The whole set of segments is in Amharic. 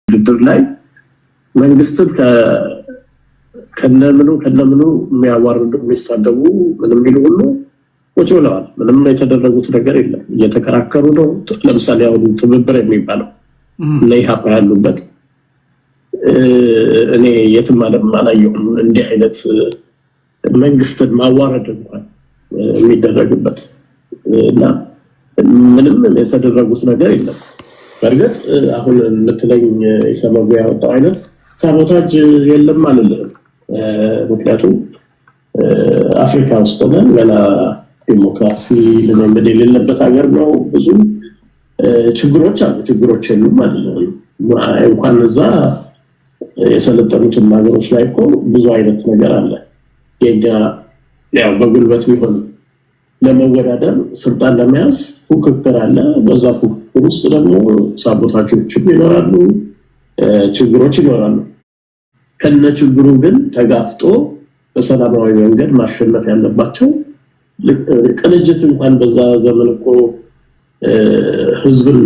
ድርድር ላይ መንግስትን ከነምኑ የሚያዋርዱ የሚሳደቡ ምንም ይሉ ሁሉ ቁጭ ብለዋል። ምንም የተደረጉት ነገር የለም። እየተከራከሩ ነው። ለምሳሌ አሁን ትብብር የሚባለው ለኢሃፓ ያሉበት እኔ የትም አላየሁም እንዲህ አይነት መንግስትን ማዋረድ እንኳን የሚደረግበት እና ምንም የተደረጉት ነገር የለም። በእርግጥ አሁን የምትለኝ የሰመጉ ያወጣው አይነት ሳቦታጅ የለም አይደለም። ምክንያቱም አፍሪካ ውስጥ ነን፣ ገና ዲሞክራሲ ልምምድ የሌለበት ሀገር ነው። ብዙ ችግሮች አሉ። ችግሮች የሉም አይደለም። እንኳን እዛ የሰለጠኑትን ሀገሮች ላይ እኮ ብዙ አይነት ነገር አለ። የኛ ያው በጉልበት ቢሆን ለመወዳደር ስልጣን ለመያዝ ፉክክር አለ። በዛ ፉክክር ውስጥ ደግሞ ሳቦታጆች ይኖራሉ፣ ችግሮች ይኖራሉ። ከነ ችግሩ ግን ተጋፍጦ በሰላማዊ መንገድ ማሸነፍ ያለባቸው ቅንጅት እንኳን በዛ ዘመን እኮ ህዝብን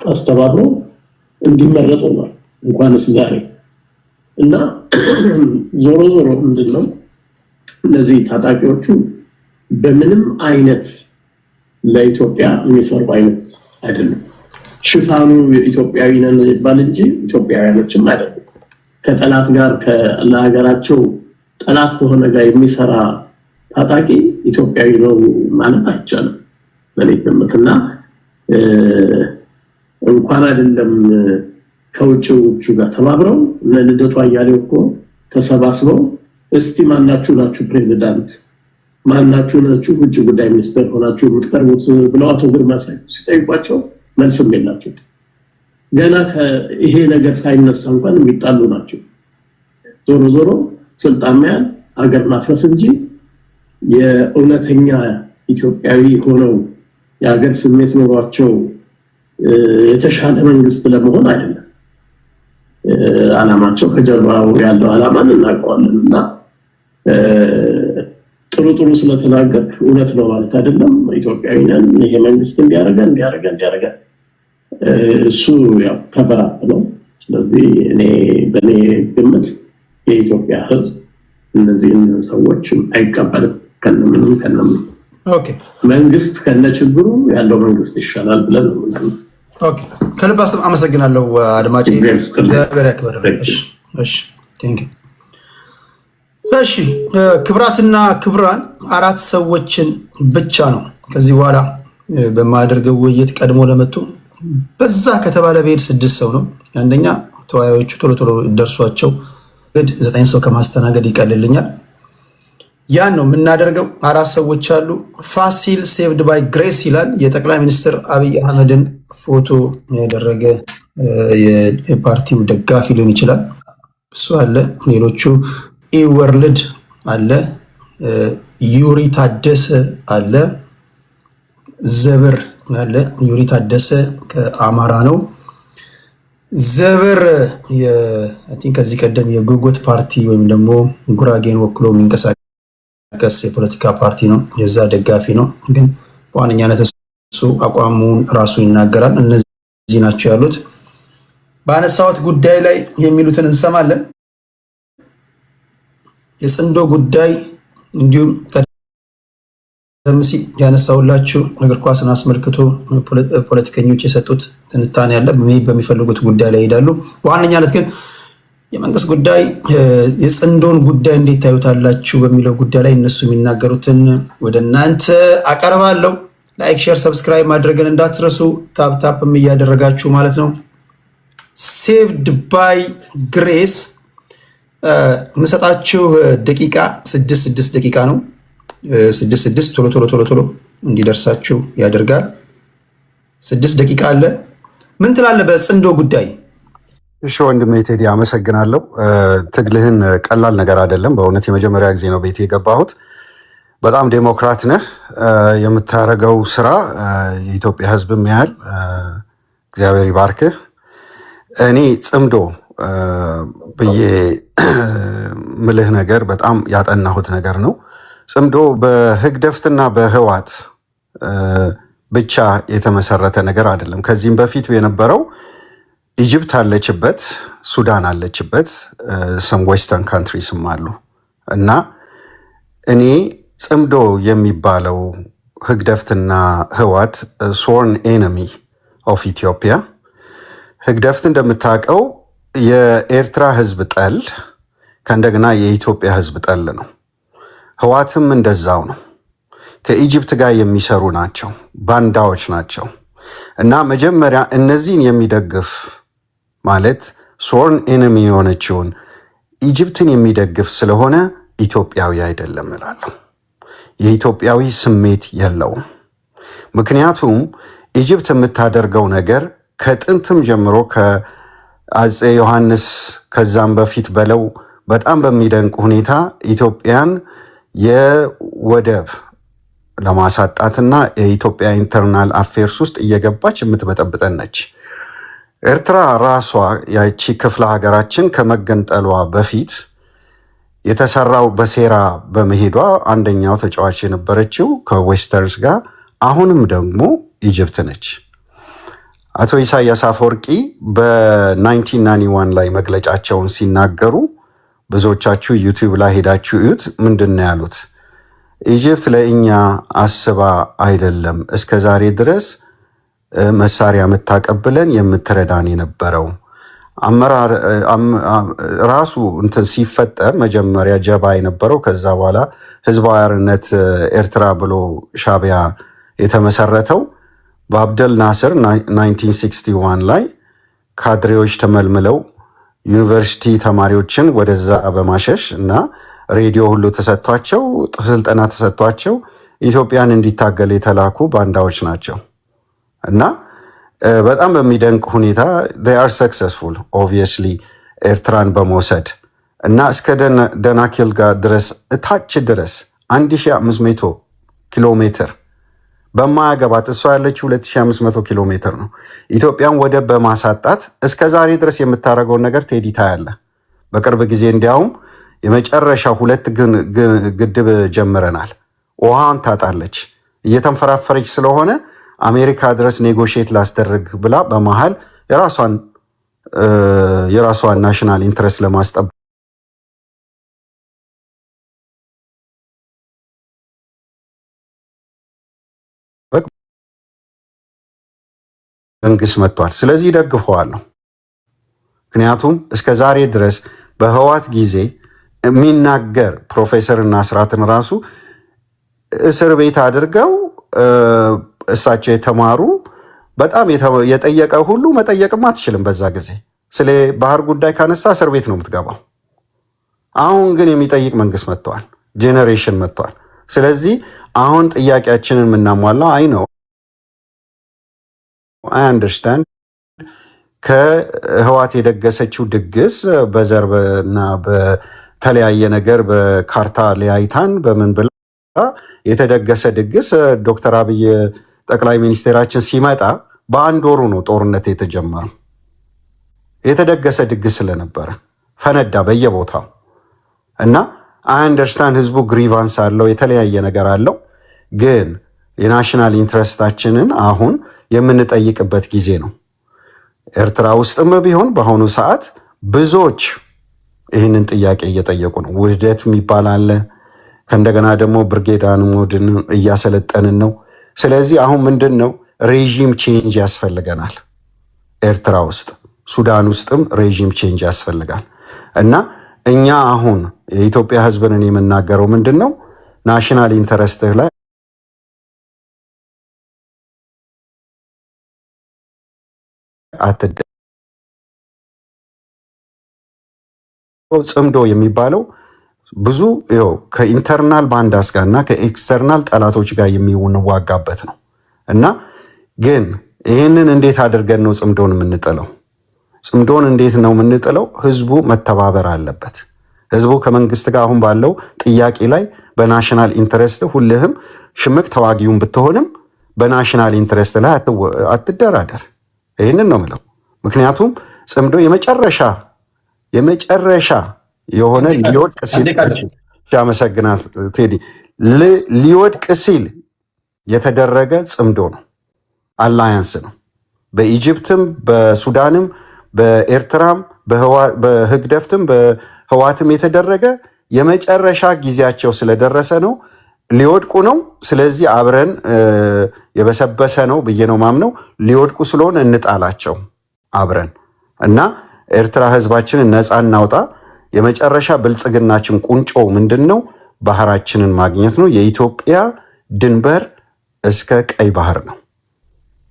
አስተባብሮ እንዲመረጡ ነው እንኳንስ ዛሬ እና ዞሮ ምንድነው እነዚህ ታጣቂዎቹ በምንም አይነት ለኢትዮጵያ የሚሰሩ አይነት አይደለም። ሽፋኑ ኢትዮጵያዊ ነን ይባል እንጂ ኢትዮጵያውያኖችም አይደለም። ከጠላት ጋር ለሀገራቸው ጠላት ከሆነ ጋር የሚሰራ ታጣቂ ኢትዮጵያዊ ነው ማለት አይቻልም። ለሌትምትና እንኳን አይደለም ከውጭዎቹ ጋር ተባብረው ለልደቱ አያሌው እኮ ተሰባስበው እስቲ ማናችሁ ፕሬዝዳንት ማናችሁ ውጭ ጉዳይ ሚኒስትር ሆናችሁ የምትቀርቡት ብለው አቶ ግርማ ሲጠይቋቸው መልስም የላቸው። ገና ይሄ ነገር ሳይነሳ እንኳን የሚጣሉ ናቸው። ዞሮ ስልጣን መያዝ ሀገር ማፍረስ እንጂ የእውነተኛ ኢትዮጵያዊ ሆነው የሀገር ስሜት ኖሯቸው የተሻለ መንግስት ለመሆን አይደለም አላማቸው። ከጀርባው ያለው አላማን እናውቀዋለንና ጥሩ ስለተናገርክ እውነት ነው ማለት አይደለም። ኢትዮጵያዊ ነን ይሄ መንግስት እንዲያረጋ እሱ ያው ከበራፍ ነው። ስለዚህ በኔ ግምት የኢትዮጵያ ህዝብ እነዚህን ሰዎች አይቀበልም ከነምንም ኦኬ መንግስት ከነችግሩ ያለው መንግስት ይሻላል ብለን ነው። ኦኬ ከልብ አመሰግናለሁ አድማጭ እግዚአብሔር ያክብርልኝ። እሺ ቴንክ ዩ። እሺ ክብራትና ክብራን አራት ሰዎችን ብቻ ነው ከዚህ በኋላ በማደርገው ውይይት ቀድሞ ለመጡ በዛ ከተባለ ቤት 6 ሰው ነው። አንደኛ ተወያዮቹ ቶሎ ደርሷቸው 9 ሰው ከማስተናገድ ይቀልልኛል። ያን ነው የምናደርገው። አራት ሰዎች አሉ። ፋሲል ሴቭድ ባይ ግሬስ ይላል። የጠቅላይ ሚኒስትር አብይ አህመድን ፎቶ ያደረገ የፓርቲው ደጋፊ ሊሆን ይችላል። እሱ አለ። ሌሎቹ ኢወርልድ አለ፣ ዩሪ ታደሰ አለ፣ ዘብር አለ። ዩሪ ታደሰ ከአማራ ነው። ዘብር ከዚህ ቀደም የጉጉት ፓርቲ ወይም ደግሞ ጉራጌን ወክሎ የሚንቀሳቀስ የፖለቲካ ፓርቲ ነው። የዛ ደጋፊ ነው። ግን በዋነኛነት እሱ አቋሙን ራሱ ይናገራል። እነዚህ ናቸው ያሉት። በአነሳሁት ጉዳይ ላይ የሚሉትን እንሰማለን። የጽንዶ ጉዳይ እንዲሁም ቀደም ሲል ያነሳሁላችሁ እግር ኳስን አስመልክቶ ፖለቲከኞች የሰጡት ትንታኔ ያለ በሚፈልጉት ጉዳይ ላይ ይሄዳሉ። በዋነኛነት ግን የመንግስት ጉዳይ የጽንዶን ጉዳይ እንዴት ታዩታላችሁ በሚለው ጉዳይ ላይ እነሱ የሚናገሩትን ወደ እናንተ አቀርባለሁ። ላይክ፣ ሼር፣ ሰብስክራይብ ማድረግን እንዳትረሱ። ታፕታፕም እያደረጋችሁ ማለት ነው። ሴቭድ ባይ ግሬስ የምሰጣችሁ ደቂቃ 6 ደቂቃ ነው። 6 ቶሎ እንዲደርሳችሁ ያደርጋል። 6 ደቂቃ አለ። ምን ትላለህ በጽንዶ ጉዳይ? እሺ ወንድሜ ቴዲ አመሰግናለሁ። ትግልህን ቀላል ነገር አይደለም። በእውነት የመጀመሪያ ጊዜ ነው ቤት የገባሁት። በጣም ዴሞክራት ነህ። የምታደርገው ስራ የኢትዮጵያ ሕዝብም ያህል እግዚአብሔር ይባርክህ። እኔ ጽምዶ ብዬ ምልህ ነገር በጣም ያጠናሁት ነገር ነው። ጽምዶ በህግደፍትና በህዋት ብቻ የተመሰረተ ነገር አይደለም። ከዚህም በፊት የነበረው ኢጅፕት አለችበት፣ ሱዳን አለችበት፣ ሰም ዌስተርን ካንትሪስም አሉ እና እኔ ጽምዶ የሚባለው ህግደፍትና ህዋት ስዎርን ኤነሚ ኦፍ ኢትዮጵያ። ህግደፍት እንደምታውቀው የኤርትራ ህዝብ ጠል ከእንደገና የኢትዮጵያ ህዝብ ጠል ነው። ህዋትም እንደዛው ነው። ከኢጅፕት ጋር የሚሰሩ ናቸው፣ ባንዳዎች ናቸው። እና መጀመሪያ እነዚህን የሚደግፍ ማለት ስዎርን ኤነሚ የሆነችውን ኢጅፕትን የሚደግፍ ስለሆነ ኢትዮጵያዊ አይደለም እላለሁ። የኢትዮጵያዊ ስሜት የለውም። ምክንያቱም ኢጅፕት የምታደርገው ነገር ከጥንትም ጀምሮ ከአፄ ዮሐንስ ከዛም በፊት በለው በጣም በሚደንቅ ሁኔታ ኢትዮጵያን የወደብ ለማሳጣትና የኢትዮጵያ ኢንተርናል አፌርስ ውስጥ እየገባች የምትበጠብጠን ነች። ኤርትራ ራሷ ያቺ ክፍለ ሀገራችን ከመገንጠሏ በፊት የተሰራው በሴራ በመሄዷ አንደኛው ተጫዋች የነበረችው ከዌስተርስ ጋር አሁንም ደግሞ ኢጅፕት ነች። አቶ ኢሳያስ አፈወርቂ በ1991 ላይ መግለጫቸውን ሲናገሩ ብዙዎቻችሁ ዩቲዩብ ላይ ሄዳችሁ እዩት። ምንድን ነው ያሉት? ኢጅፕት ለእኛ አስባ አይደለም እስከ ዛሬ ድረስ መሳሪያ የምታቀብለን የምትረዳን የነበረው አመራር ራሱ እንትን ሲፈጠር መጀመሪያ ጀባ የነበረው ከዛ በኋላ ህዝባዊ አርነት ኤርትራ ብሎ ሻቢያ የተመሰረተው በአብደል ናስር 1961 ላይ ካድሬዎች ተመልምለው ዩኒቨርሲቲ ተማሪዎችን ወደዛ በማሸሽ እና ሬዲዮ ሁሉ ተሰጥቷቸው ስልጠና ተሰጥቷቸው ኢትዮጵያን እንዲታገል የተላኩ ባንዳዎች ናቸው እና በጣም በሚደንቅ ሁኔታ they are successful obviously ኤርትራን በመውሰድ እና እስከ ደናኪል ጋር ድረስ እታች ድረስ 1500 ኪሎ ሜትር በማያገባት እሷ ያለችው 2500 ኪሎ ሜትር ነው። ኢትዮጵያን ወደብ በማሳጣት እስከ ዛሬ ድረስ የምታደርገውን ነገር ቴዲ ታያለ። በቅርብ ጊዜ እንዲያውም የመጨረሻ 2 ግድብ ጀምረናል። ውሃን ታጣለች። እየተንፈራፈረች ስለሆነ አሜሪካ ድረስ ኔጎሽየት ላስደርግ ብላ በመሃል የራሷን ናሽናል ኢንትረስት ለማስጠበቅ መንግስት መጥቷል። ስለዚህ ይደግፈዋለሁ። ምክንያቱም እስከ ዛሬ ድረስ በህዋት ጊዜ የሚናገር ፕሮፌሰርና አስራትን ራሱ እስር ቤት አድርገው እሳቸው የተማሩ በጣም የጠየቀ ሁሉ መጠየቅም አትችልም። በዛ ጊዜ ስለ ባህር ጉዳይ ካነሳ እስር ቤት ነው የምትገባው። አሁን ግን የሚጠይቅ መንግስት መጥቷል፣ ጄኔሬሽን መጥቷል። ስለዚህ አሁን ጥያቄያችንን የምናሟላው አይ ነው አይ አንደርስታንድ ከህዋት የደገሰችው ድግስ በዘርና በተለያየ ነገር በካርታ ለያይታን በምን ብላ የተደገሰ ድግስ ዶክተር አብይ ጠቅላይ ሚኒስቴራችን ሲመጣ በአንድ ወሩ ነው ጦርነት የተጀመረው። የተደገሰ ድግስ ስለነበረ ፈነዳ በየቦታው እና አይ አንደርስታንድ ህዝቡ ግሪቫንስ አለው፣ የተለያየ ነገር አለው። ግን የናሽናል ኢንትረስታችንን አሁን የምንጠይቅበት ጊዜ ነው። ኤርትራ ውስጥም ቢሆን በአሁኑ ሰዓት ብዙዎች ይህንን ጥያቄ እየጠየቁ ነው። ውህደት የሚባል አለ። ከእንደገና ደግሞ ብርጌድ አንሞድን እያሰለጠንን ነው። ስለዚህ አሁን ምንድን ነው ሬዥም ቼንጅ ያስፈልገናል። ኤርትራ ውስጥ ሱዳን ውስጥም ሬዥም ቼንጅ ያስፈልጋል እና እኛ አሁን የኢትዮጵያ ህዝብንን የምናገረው ምንድን ነው ናሽናል ኢንተረስትህ ላይ ጽምዶ የሚባለው ብዙ ከኢንተርናል ባንዳስ ጋር እና ከኤክስተርናል ጠላቶች ጋር የሚዋጋበት ነው እና ግን ይህንን እንዴት አድርገን ነው ጽምዶን የምንጥለው? ጽምዶን እንዴት ነው የምንጥለው? ህዝቡ መተባበር አለበት። ህዝቡ ከመንግስት ጋር አሁን ባለው ጥያቄ ላይ በናሽናል ኢንተረስት ሁልህም ሽምቅ ተዋጊውን ብትሆንም በናሽናል ኢንተረስት ላይ አትደራደር። ይህንን ነው ምለው። ምክንያቱም ጽምዶ የመጨረሻ የሆነ ሊወድቅ ሲል አመሰግናት ቴዲ ሊወድቅ ሲል የተደረገ ጽምዶ ነው፣ አላያንስ ነው። በኢጅፕትም በሱዳንም በኤርትራም በህግደፍትም በህዋትም የተደረገ የመጨረሻ ጊዜያቸው ስለደረሰ ነው፣ ሊወድቁ ነው። ስለዚህ አብረን የበሰበሰ ነው ብዬ ነው ማምነው። ሊወድቁ ስለሆነ እንጣላቸው አብረን እና ኤርትራ ህዝባችንን ነፃ እናውጣ። የመጨረሻ ብልጽግናችን ቁንጮ ምንድን ነው? ባህራችንን ማግኘት ነው። የኢትዮጵያ ድንበር እስከ ቀይ ባህር ነው።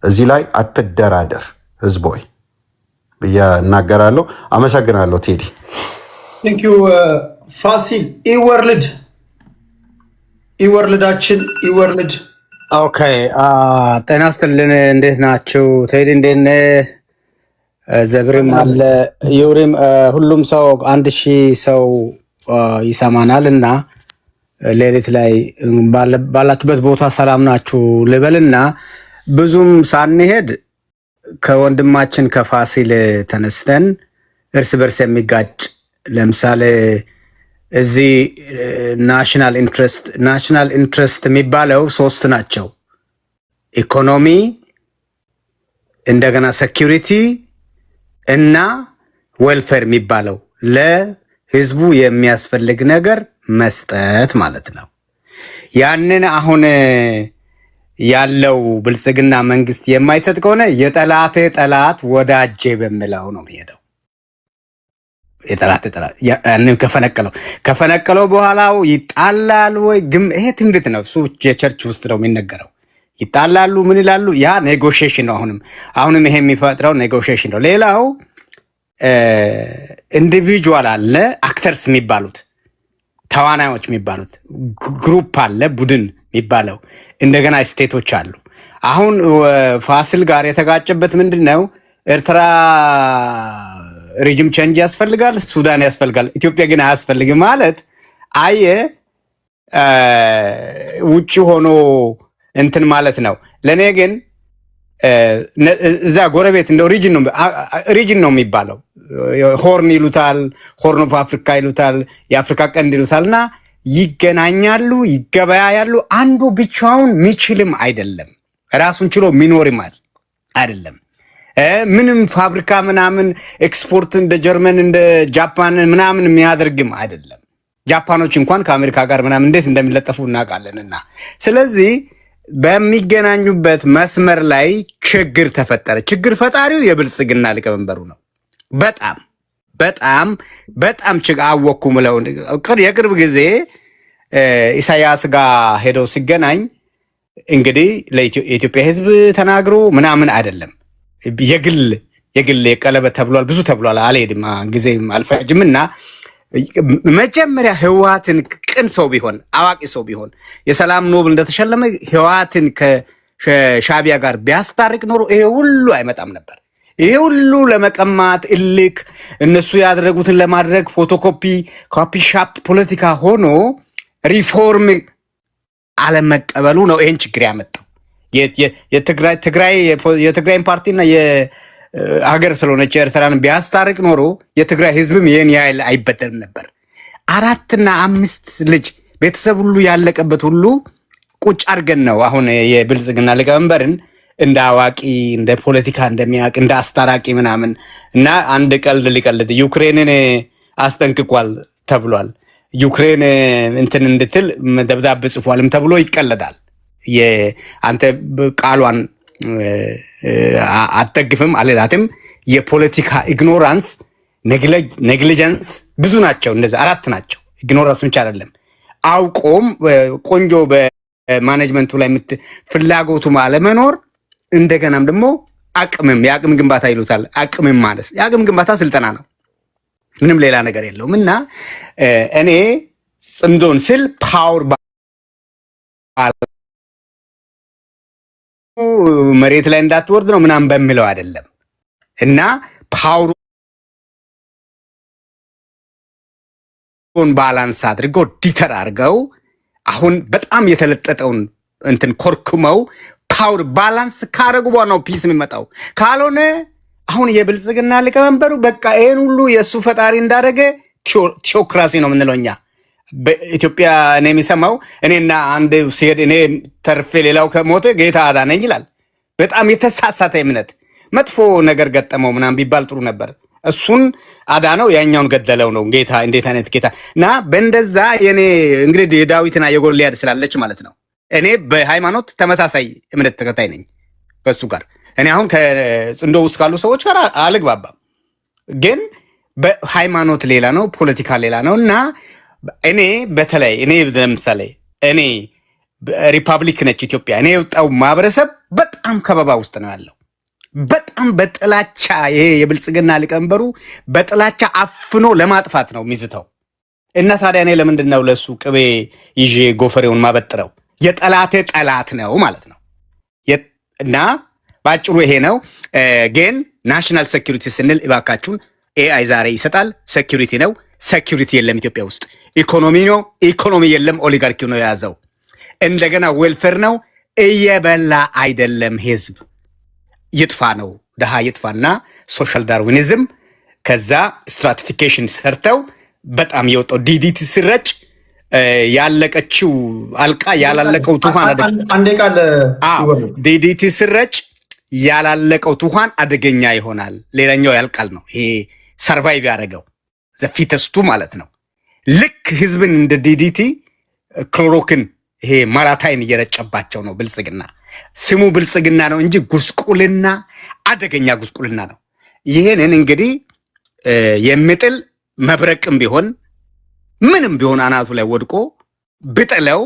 እዚህ ላይ አትደራደር ህዝቦይ ብዬ እናገራለሁ። አመሰግናለሁ ቴዲ። ቴንክ ዩ ፋሲል። ኢወርልዳችን ኢወርልድ ኦኬ። ጤና ይስጥልን። እንዴት ናችሁ? ቴዲ እንዴት ነህ? ዘብሪም አለ ዩሪም፣ ሁሉም ሰው 1000 ሰው ይሰማናል እና ሌሊት ላይ ባላችሁበት ቦታ ሰላም ናችሁ ልበልና ብዙም ሳንሄድ ከወንድማችን ከፋሲል ተነስተን እርስ በርስ የሚጋጭ ለምሳሌ እዚህ ናሽናል ኢንትረስት የሚባለው 3 ናቸው። ኢኮኖሚ፣ እንደገና ሴኪሪቲ እና ዌልፌር የሚባለው ለህዝቡ የሚያስፈልግ ነገር መስጠት ማለት ነው። ያንን አሁን ያለው ብልጽግና መንግስት የማይሰጥ ከሆነ የጠላቴ ጠላት ወዳጄ በሚለው ነው የሚሄደው። የጠላቴ ጠላት ያንን ከፈነቀለው በኋላው ይጣላል ወይ? ግን ይሄ ትንቢት ነው። እሱ የቸርች ውስጥ ነው የሚነገረው። ይጣላሉ፣ ምን ይላሉ? ያ ኔጎሽዬሽን ነው። አሁንም ይሄ የሚፈጥረው ኔጎሽዬሽን ነው። ሌላው ኢንዲቪጁዋል አለ፣ አክተርስ የሚባሉት ተዋናዮች የሚባሉት ግሩፕ አለ፣ ቡድን የሚባለው እንደገና ስቴቶች አሉ። አሁን ፋሲል ጋር የተጋጨበት ምንድን ነው? ኤርትራ ሪጅም ቼንጅ ያስፈልጋል፣ ሱዳን ያስፈልጋል፣ ኢትዮጵያ ግን አያስፈልግም ማለት አየ ውጪ ሆኖ እንትን ማለት ነው። ለኔ ግን እዛ ጎረቤት እንደው ሪጅን ነው የሚባለው። ሆርን ይሉታል፣ ሆርን ኦፍ አፍሪካ ይሉታል፣ የአፍሪካ ቀንድ ይሉታል። እና ይገናኛሉ፣ ይገበያያሉ። አንዱ ብቻውን የሚችልም አይደለም፣ ራሱን ችሎ የሚኖርም አይደለም። ምንም ፋብሪካ ምናምን ኤክስፖርት እንደ ጀርመን እንደ ጃፓን ምናምን የሚያደርግም አይደለም። ጃፓኖች እንኳን ከአሜሪካ ጋር ምናምን እንዴት እንደሚለጠፉ እናውቃለንና ስለዚህ በሚገናኙበት መስመር ላይ ችግር ተፈጠረ። ችግር ፈጣሪው የብልጽግና ሊቀመንበሩ ነው። በጣም በጣም በጣም አወኩ ምለው የቅርብ ጊዜ ኢሳያስ ጋር ሄደው ሲገናኝ እንግዲህ ለኢትዮጵያ ሕዝብ ተናግሮ ምናምን አይደለም፣ የግል የቀለበት ተብሏል፣ ብዙ ተብሏል። አልሄድም ጊዜም አልፈጅምና መጀመሪያ ህወሓትን ቅን ሰው ቢሆን አዋቂ ሰው ቢሆን የሰላም ኖብል እንደተሸለመ ህወሓትን ከሻቢያ ጋር ቢያስታርቅ ኖሮ ይሄ ሁሉ አይመጣም ነበር። ይሄ ሁሉ ለመቀማት እልክ እነሱ ያደረጉትን ለማድረግ ፎቶኮፒ ኮፒ ሻፕ ፖለቲካ ሆኖ ሪፎርም አለመቀበሉ ነው ይሄን ችግር ያመጣው። የትግራይ ፓርቲና ሀገር ስለሆነች ኤርትራን ቢያስታርቅ ኖሮ የትግራይ ህዝብም ይሄን ያህል አይበደልም ነበር። 4 እና 5 ልጅ ቤተሰብ ሁሉ ያለቀበት ሁሉ ቁጭ አድርገን ነው አሁን የብልጽግና ሊቀመንበርን እንደ አዋቂ እንደ ፖለቲካ እንደሚያውቅ እንደ አስታራቂ ምናምን እና አንድ ቀልድ ሊቀልድ ዩክሬንን አስጠንቅቋል ተብሏል። ዩክሬን እንትን እንድትል ደብዳቤ ጽፏልም ተብሎ ይቀለዳል። አንተ ቃሏን አትደግፍም አልላትም። የፖለቲካ ኢግኖራንስ ኔግሊጀንስ ብዙ ናቸው። እነዚህ 4 ናቸው። ኢግኖራንስ ብቻ አይደለም፣ አውቆም ቆንጆ በማኔጅመንቱ ላይ ፍላጎቱ አለመኖር፣ እንደገናም ደግሞ የአቅም ግንባታ ይሉታል። አቅምም ማለት የአቅም ግንባታ ስልጠና ነው፣ ምንም ሌላ ነገር የለውም። እና እኔ ጽምዶን ስል ፓወር መሬት ላይ እንዳትወርድ ነው ምናምን በሚለው አይደለም። እና ፓወሩን ባላንስ አድርገው ዲተር አድርገው አሁን በጣም የተለጠጠውን እንትን ኮርኩመው ፓወር ባላንስ ካረጉ በኋላ ነው ፒስ የሚመጣው። ካልሆነ አሁን የብልጽግና ሊቀመንበሩ በቃ ይሄን ሁሉ የእሱ ፈጣሪ እንዳደረገ ቲዮክራሲ ነው የምንለው እኛ በኢትዮጵያ። እኔ የሚሰማው እኔና አንድ ሲሄድ እኔ ተርፌ ሌላው ከሞተ ጌታ አዳነኝ ይላል። በጣም የተሳሳተ እምነት። መጥፎ ነገር ገጠመው ምናምን ቢባል ጥሩ ነበር። እሱን አዳነው ያኛውን ገደለው ነው ጌታ። እንዴት አይነት ጌታ እና በእንደዛ የኔ እንግዲህ የዳዊትና የጎልያድ ስላለች ማለት ነው። እኔ በሃይማኖት ተመሳሳይ እምነት ተከታይ ነኝ ከሱ ጋር። እኔ አሁን ከጽንዶ ውስጥ ካሉ ሰዎች ጋር አልግባባም፣ ግን በሃይማኖት ሌላ ነው፣ ፖለቲካ ሌላ ነው እና እኔ በተለይ እኔ ለምሳሌ እኔ ሪፐብሊክ ነች ኢትዮጵያ። እኔ የወጣው ማህበረሰብ በጣም ከበባ ውስጥ ነው ያለው። በጣም በጥላቻ ይሄ የብልጽግና ሊቀመንበሩ በጥላቻ አፍኖ ለማጥፋት ነው የሚዝተው እና ታዲያ እኔ ለምንድን ነው ለሱ ቅቤ ይዤ ጎፈሬውን ማበጥረው? የጠላቴ ጠላት ነው ማለት ነው። እና ባጭሩ ይሄ ነው። ግን ናሽናል ሴኩሪቲ ስንል እባካችሁን ኤአይ ዛሬ ይሰጣል። ሴኩሪቲ ነው። ሴኩሪቲ የለም ኢትዮጵያ ውስጥ። ኢኮኖሚ ነው። ኢኮኖሚ የለም። ኦሊጋርኪ ነው የያዘው። እንደገና ዌልፌር ነው። እየበላ አይደለም ህዝብ። ይጥፋ ነው ድሃ ይጥፋና ሶሻል ዳርዊኒዝም ከዛ ስትራቲፊኬሽን ሰርተው በጣም የወጣው ዲዲቲ ሲረጭ ያለቀችው አልቃ ያላለቀው ቱሃን አንዴ ቃል ዲዲቲ ሲረጭ ያላለቀው ቱሃን አደገኛ ይሆናል። ሌላኛው ያልቃል ነው። ይሄ ሰርቫይቭ ያደረገው ዘፊተስቱ ማለት ነው። ልክ ህዝብን እንደ ዲዲቲ ክሎሮክን ይሄ ማራታይን እየረጨባቸው ነው ብልጽግና። ስሙ ብልጽግና ነው እንጂ ጉስቁልና አደገኛ ጉስቁልና ነው። ይሄንን እንግዲህ የሚጥል መብረቅም ቢሆን ምንም ቢሆን አናቱ ላይ ወድቆ ብጥለው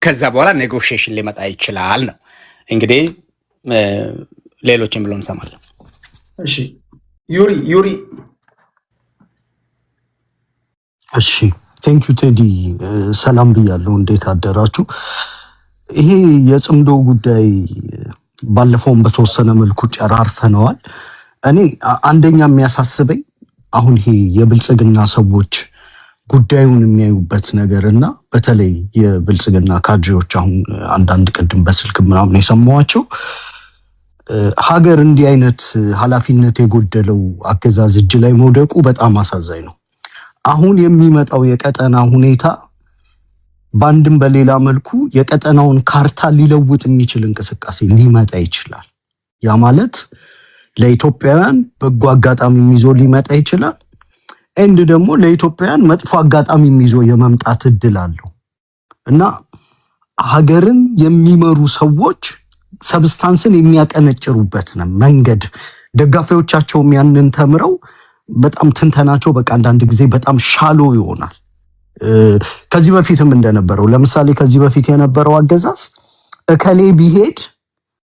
ከዛ በኋላ ኔጎሽዬሽን ሊመጣ ይችላል ነው እንግዲህ። ሌሎችም ብሎ እንሰማለን። እሺ ዩሪ እሺ ቴንክ ዩ ቴዲ፣ ሰላም ብያለሁ። እንዴት አደራችሁ? ይሄ የጽምዶ ጉዳይ ባለፈውም በተወሰነ መልኩ ጨራርፈነዋል። እኔ አንደኛ የሚያሳስበኝ አሁን ይሄ የብልጽግና ሰዎች ጉዳዩን የሚያዩበት ነገር እና በተለይ የብልጽግና ካድሬዎች አሁን አንዳንድ ቅድም በስልክ ምናምን የሰማኋቸው ሀገር እንዲህ አይነት ኃላፊነት የጎደለው አገዛዝ እጅ ላይ መውደቁ በጣም አሳዛኝ ነው። አሁን የሚመጣው የቀጠና ሁኔታ በአንድም በሌላ መልኩ የቀጠናውን ካርታ ሊለውጥ የሚችል እንቅስቃሴ ሊመጣ ይችላል። ያ ማለት ለኢትዮጵያውያን በጎ አጋጣሚ ይዞ ሊመጣ ይችላል። እንድ ደግሞ ለኢትዮጵያውያን መጥፎ አጋጣሚ ይዞ የመምጣት እድል አለው እና ሀገርን የሚመሩ ሰዎች ሰብስታንስን የሚያቀነጭሩበት ነው መንገድ። ደጋፊዎቻቸውም ያንን ተምረው በጣም ትንተናቸው በቃ አንዳንድ ጊዜ በጣም ሻሎ ይሆናል። ከዚህ በፊትም እንደነበረው ለምሳሌ ከዚህ በፊት የነበረው አገዛዝ እከሌ ቢሄድ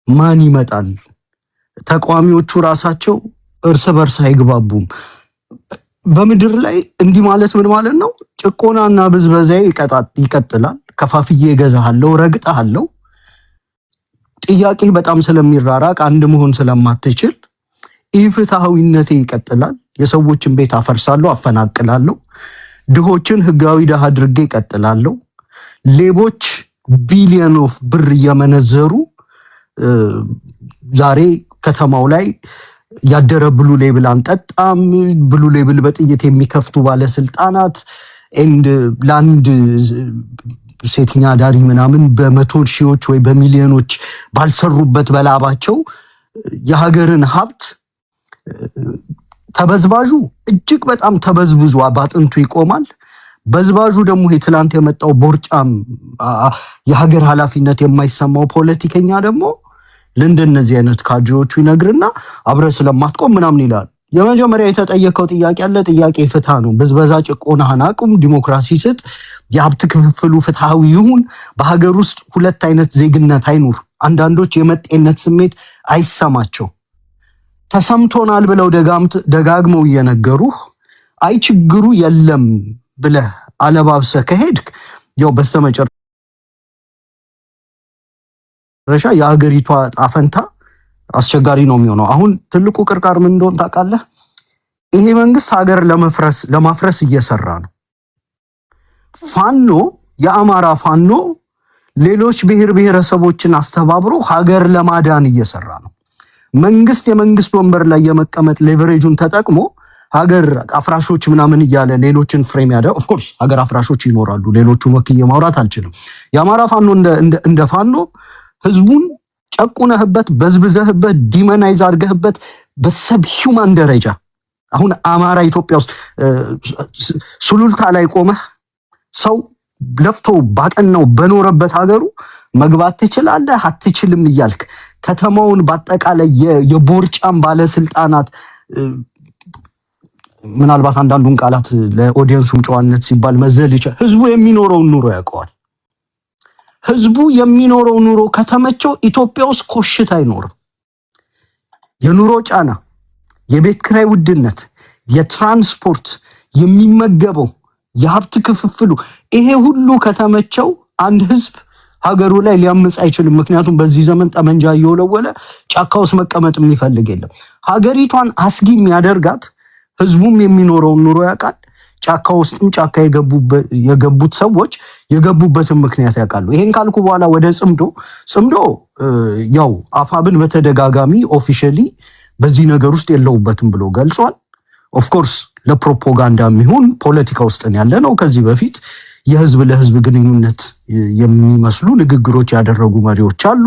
ማን ይመጣል፣ ተቃዋሚዎቹ ራሳቸው እርስ በርስ አይግባቡም። በምድር ላይ እንዲህ ማለት ምን ማለት ነው? ጭቆናና ብዝበዛ ይቀጥላል። ከፋፍዬ እገዛሃለሁ፣ ረግጠሃለሁ። ጥያቄ በጣም ስለሚራራቅ አንድ መሆን ስለማትችል ኢፍትሃዊነቴ ይቀጥላል። የሰዎችን ቤት አፈርሳለሁ፣ አፈናቅላለሁ። ድሆችን ህጋዊ ድሃ አድርጌ ይቀጥላለሁ። ሌቦች ቢሊዮን ኦፍ ብር እየመነዘሩ ዛሬ ከተማው ላይ ያደረ ብሉ ሌብል አንጠጣም፣ ብሉ ሌብል በጥይት የሚከፍቱ ባለስልጣናት ኤንድ ላንድ ሴተኛ አዳሪ ምናምን በመቶ ሺዎች ወይ በሚሊዮኖች ባልሰሩበት በላባቸው የሀገርን ሀብት ተበዝባዡ እጅግ በጣም ተበዝብዟ ባጥንቱ ይቆማል። በዝባዡ ደግሞ ትላንት የመጣው ቦርጫም የሀገር ኃላፊነት የማይሰማው ፖለቲከኛ ደግሞ ለእንደነዚህ አይነት ካድሬዎቹ ይነግርና አብረ ስለማትቆም ምናምን ይላል። የመጀመሪያ የተጠየቀው ጥያቄ አለ። ጥያቄ ፍትሃ ነው። ብዝበዛ ጭቆናህን አቁም፣ ዲሞክራሲ ስጥ፣ የሀብት ክፍፍሉ ፍትሃዊ ይሁን፣ በሀገር ውስጥ ሁለት አይነት ዜግነት አይኑር። አንዳንዶች የመጤነት ስሜት አይሰማቸው። ተሰምቶናል ብለው ደጋግመው እየነገሩህ አይ ችግሩ የለም ብለህ አለባብሰህ ከሄድክ ያው በስተመጨረሻ የሀገሪቷ ጣፈንታ አስቸጋሪ ነው የሚሆነው። አሁን ትልቁ ቅርቃር ምን እንደሆነ ታውቃለህ? ይሄ መንግስት ሀገር ለማፍረስ እየሰራ ነው። ፋኖ የአማራ ፋኖ ሌሎች ብሔር ብሔረሰቦችን አስተባብሮ ሀገር ለማዳን እየሰራ ነው። መንግስት የመንግስት ወንበር ላይ የመቀመጥ ሌቨሬጁን ተጠቅሞ ሀገር አፍራሾች ምናምን እያለ ሌሎችን ፍሬም ያደ ኦፍ ኮርስ ሀገር አፍራሾች ይኖራሉ። ሌሎቹን ወክዬ ማውራት አልችልም። የአማራ ፋኖ እንደ ፋኖ ህዝቡን ጨቁነህበት በዝብዘህበት ዲመናይዝ አድርገህበት በሰብ ሂውማን ደረጃ አሁን አማራ ኢትዮጵያ ውስጥ ሱሉልታ ላይ ቆመህ ሰው ለፍቶ ባቀናው በኖረበት ሀገሩ መግባት ትችላለህ አትችልም እያልክ ከተማውን በአጠቃላይ የቦርጫም ባለስልጣናት ምናልባት አንዳንዱን ቃላት ለኦዲየንሱም ጨዋነት ሲባል መዘል ይችላል። ህዝቡ የሚኖረውን ኑሮ ያውቀዋል። ህዝቡ የሚኖረው ኑሮ ከተመቸው ኢትዮጵያ ውስጥ ኮሽታ አይኖርም። የኑሮ ጫና፣ የቤት ኪራይ ውድነት፣ የትራንስፖርት፣ የሚመገበው፣ የሀብት ክፍፍሉ ይሄ ሁሉ ከተመቸው አንድ ህዝብ ሀገሩ ላይ ሊያምጽ አይችልም። ምክንያቱም በዚህ ዘመን ጠመንጃ እየወለወለ ጫካ ውስጥ መቀመጥ የሚፈልግ የለም። ሀገሪቷን አስጊ የሚያደርጋት ህዝቡም የሚኖረውን ኑሮ ያውቃል። ጫካ ውስጥም ጫካ የገቡት ሰዎች የገቡበትን ምክንያት ያውቃሉ። ይሄን ካልኩ በኋላ ወደ ጽምዶ ያው አፋብን በተደጋጋሚ ኦፊሻሊ በዚህ ነገር ውስጥ የለውበትም ብሎ ገልጿል። ኦፍ ኮርስ ለፕሮፓጋንዳ የሚሆን ፖለቲካ ውስጥ ያለ ነው። ከዚህ በፊት የህዝብ ለህዝብ ግንኙነት የሚመስሉ ንግግሮች ያደረጉ መሪዎች አሉ።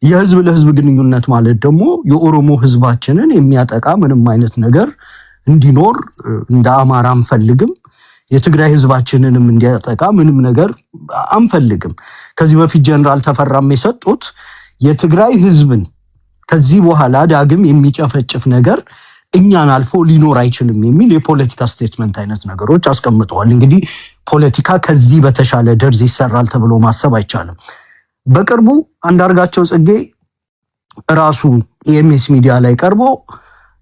የህዝብ ለህዝብ ግንኙነት ማለት ደግሞ የኦሮሞ ህዝባችንን የሚያጠቃ ምንም አይነት ነገር እንዲኖር እንደ አማራ አንፈልግም። የትግራይ ህዝባችንንም እንዲያጠቃ ምንም ነገር አንፈልግም። ከዚህ በፊት ጀነራል ተፈራም የሰጡት የትግራይ ህዝብን ከዚህ በኋላ ዳግም የሚጨፈጭፍ ነገር እኛን አልፎ ሊኖር አይችልም የሚል የፖለቲካ ስቴትመንት አይነት ነገሮች አስቀምጠዋል። እንግዲህ ፖለቲካ ከዚህ በተሻለ ደርዝ ይሰራል ተብሎ ማሰብ አይቻልም። በቅርቡ አንዳርጋቸው ጽጌ ራሱ ኢኤምኤስ ሚዲያ ላይ ቀርቦ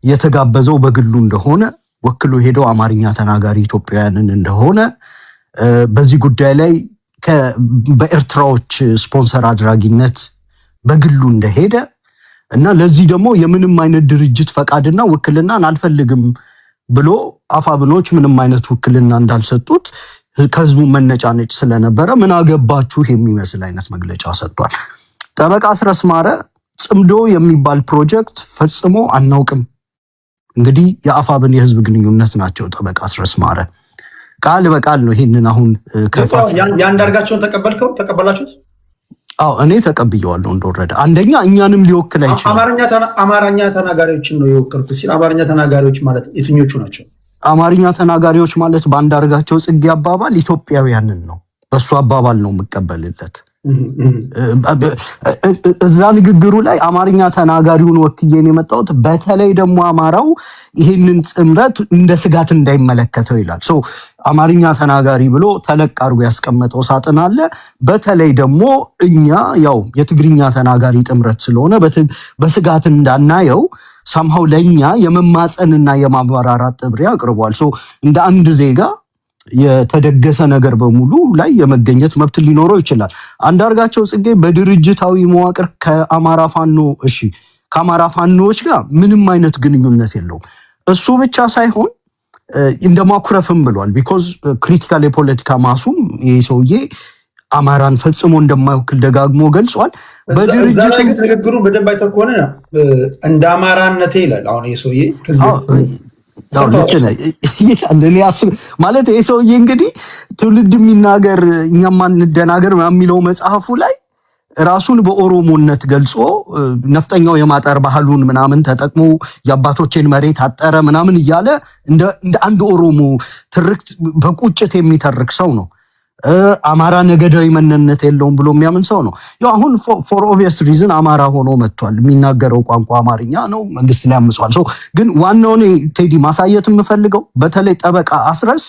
የተጋበዘው በግሉ እንደሆነ ወክሎ ሄደው አማርኛ ተናጋሪ ኢትዮጵያውያንን እንደሆነ በዚህ ጉዳይ ላይ በኤርትራዎች ስፖንሰር አድራጊነት በግሉ እንደሄደ እና ለዚህ ደግሞ የምንም አይነት ድርጅት ፈቃድና ውክልናን አልፈልግም ብሎ አፋብኖች ምንም አይነት ውክልና እንዳልሰጡት ከህዝቡ መነጫነጭ ስለነበረ ምን አገባችሁ የሚመስል አይነት መግለጫ ሰጥቷል። ጠበቃ አስረስ ማረ ጽምዶ የሚባል ፕሮጀክት ፈጽሞ አናውቅም። እንግዲህ የአፋብን የህዝብ ግንኙነት ናቸው ጠበቃ አስረስ ማረ ቃል በቃል ነው ይሄንን አሁን ያንዳርጋቸውን ተቀበላችሁት? አዎ እኔ ተቀብየዋለሁ እንደወረደ። አንደኛ እኛንም ሊወክል አይችልም። አማርኛ ተናጋሪዎችን ነው የወከልኩት ሲል አማርኛ ተናጋሪዎች ማለት የትኞቹ ናቸው? አማርኛ ተናጋሪዎች ማለት በአንዳርጋቸው ጽጌ አባባል ኢትዮጵያውያንን ነው። በሱ አባባል ነው የምቀበልለት። እዛ ንግግሩ ላይ አማርኛ ተናጋሪውን ወክዬን የመጣሁት በተለይ ደግሞ አማራው ይህንን ጥምረት እንደ ስጋት እንዳይመለከተው ይላል። አማርኛ ተናጋሪ ብሎ ተለቅ አድርጎ ያስቀመጠው ሳጥን አለ። በተለይ ደግሞ እኛ ያው የትግርኛ ተናጋሪ ጥምረት ስለሆነ በስጋት እንዳናየው ሳምሃው ለኛ የመማፀንና የማባራራት ጥሪ አቅርቧል። እንደ አንድ ዜጋ የተደገሰ ነገር በሙሉ ላይ የመገኘት መብት ሊኖረው ይችላል። አንዳርጋቸው ጽጌ በድርጅታዊ መዋቅር ከአማራ ፋኖዎች ጋር ምንም አይነት ግንኙነት የለውም። እሱ ብቻ ሳይሆን እንደማኩረፍም ብሏል። ቢኮዝ ክሪቲካል የፖለቲካ ማሱም ይሄ ሰውዬ አማራን ፈጽሞ እንደማይወክል ደጋግሞ ገልጿል። በድርጅቱ ንግግሩ በደንብ አይተህ ከሆነ እንደ አማራነቴ ይላል። አሁን ይሄ ሰውዬ ማለት ይሄ ሰውዬ እንግዲህ ትውልድ የሚናገር እኛም ማንደናገር የሚለው መጽሐፉ ላይ ራሱን በኦሮሞነት ገልጾ ነፍጠኛው የማጠር ባህሉን ምናምን ተጠቅሞ የአባቶችን መሬት አጠረ ምናምን እያለ እንደ አንድ ኦሮሞ ትርክት በቁጭት የሚተርክ ሰው ነው። አማራ ነገዳዊ መነነት የለውም ብሎ የሚያምን ሰው ነው። ያው አሁን ፎር ኦብቪየስ ሪዝን አማራ ሆኖ መጥቷል። የሚናገረው ቋንቋ አማርኛ ነው። መንግስት ላይ አምጿል። ግን ዋናው ቴዲ ማሳየት የምፈልገው በተለይ ጠበቃ አስረስ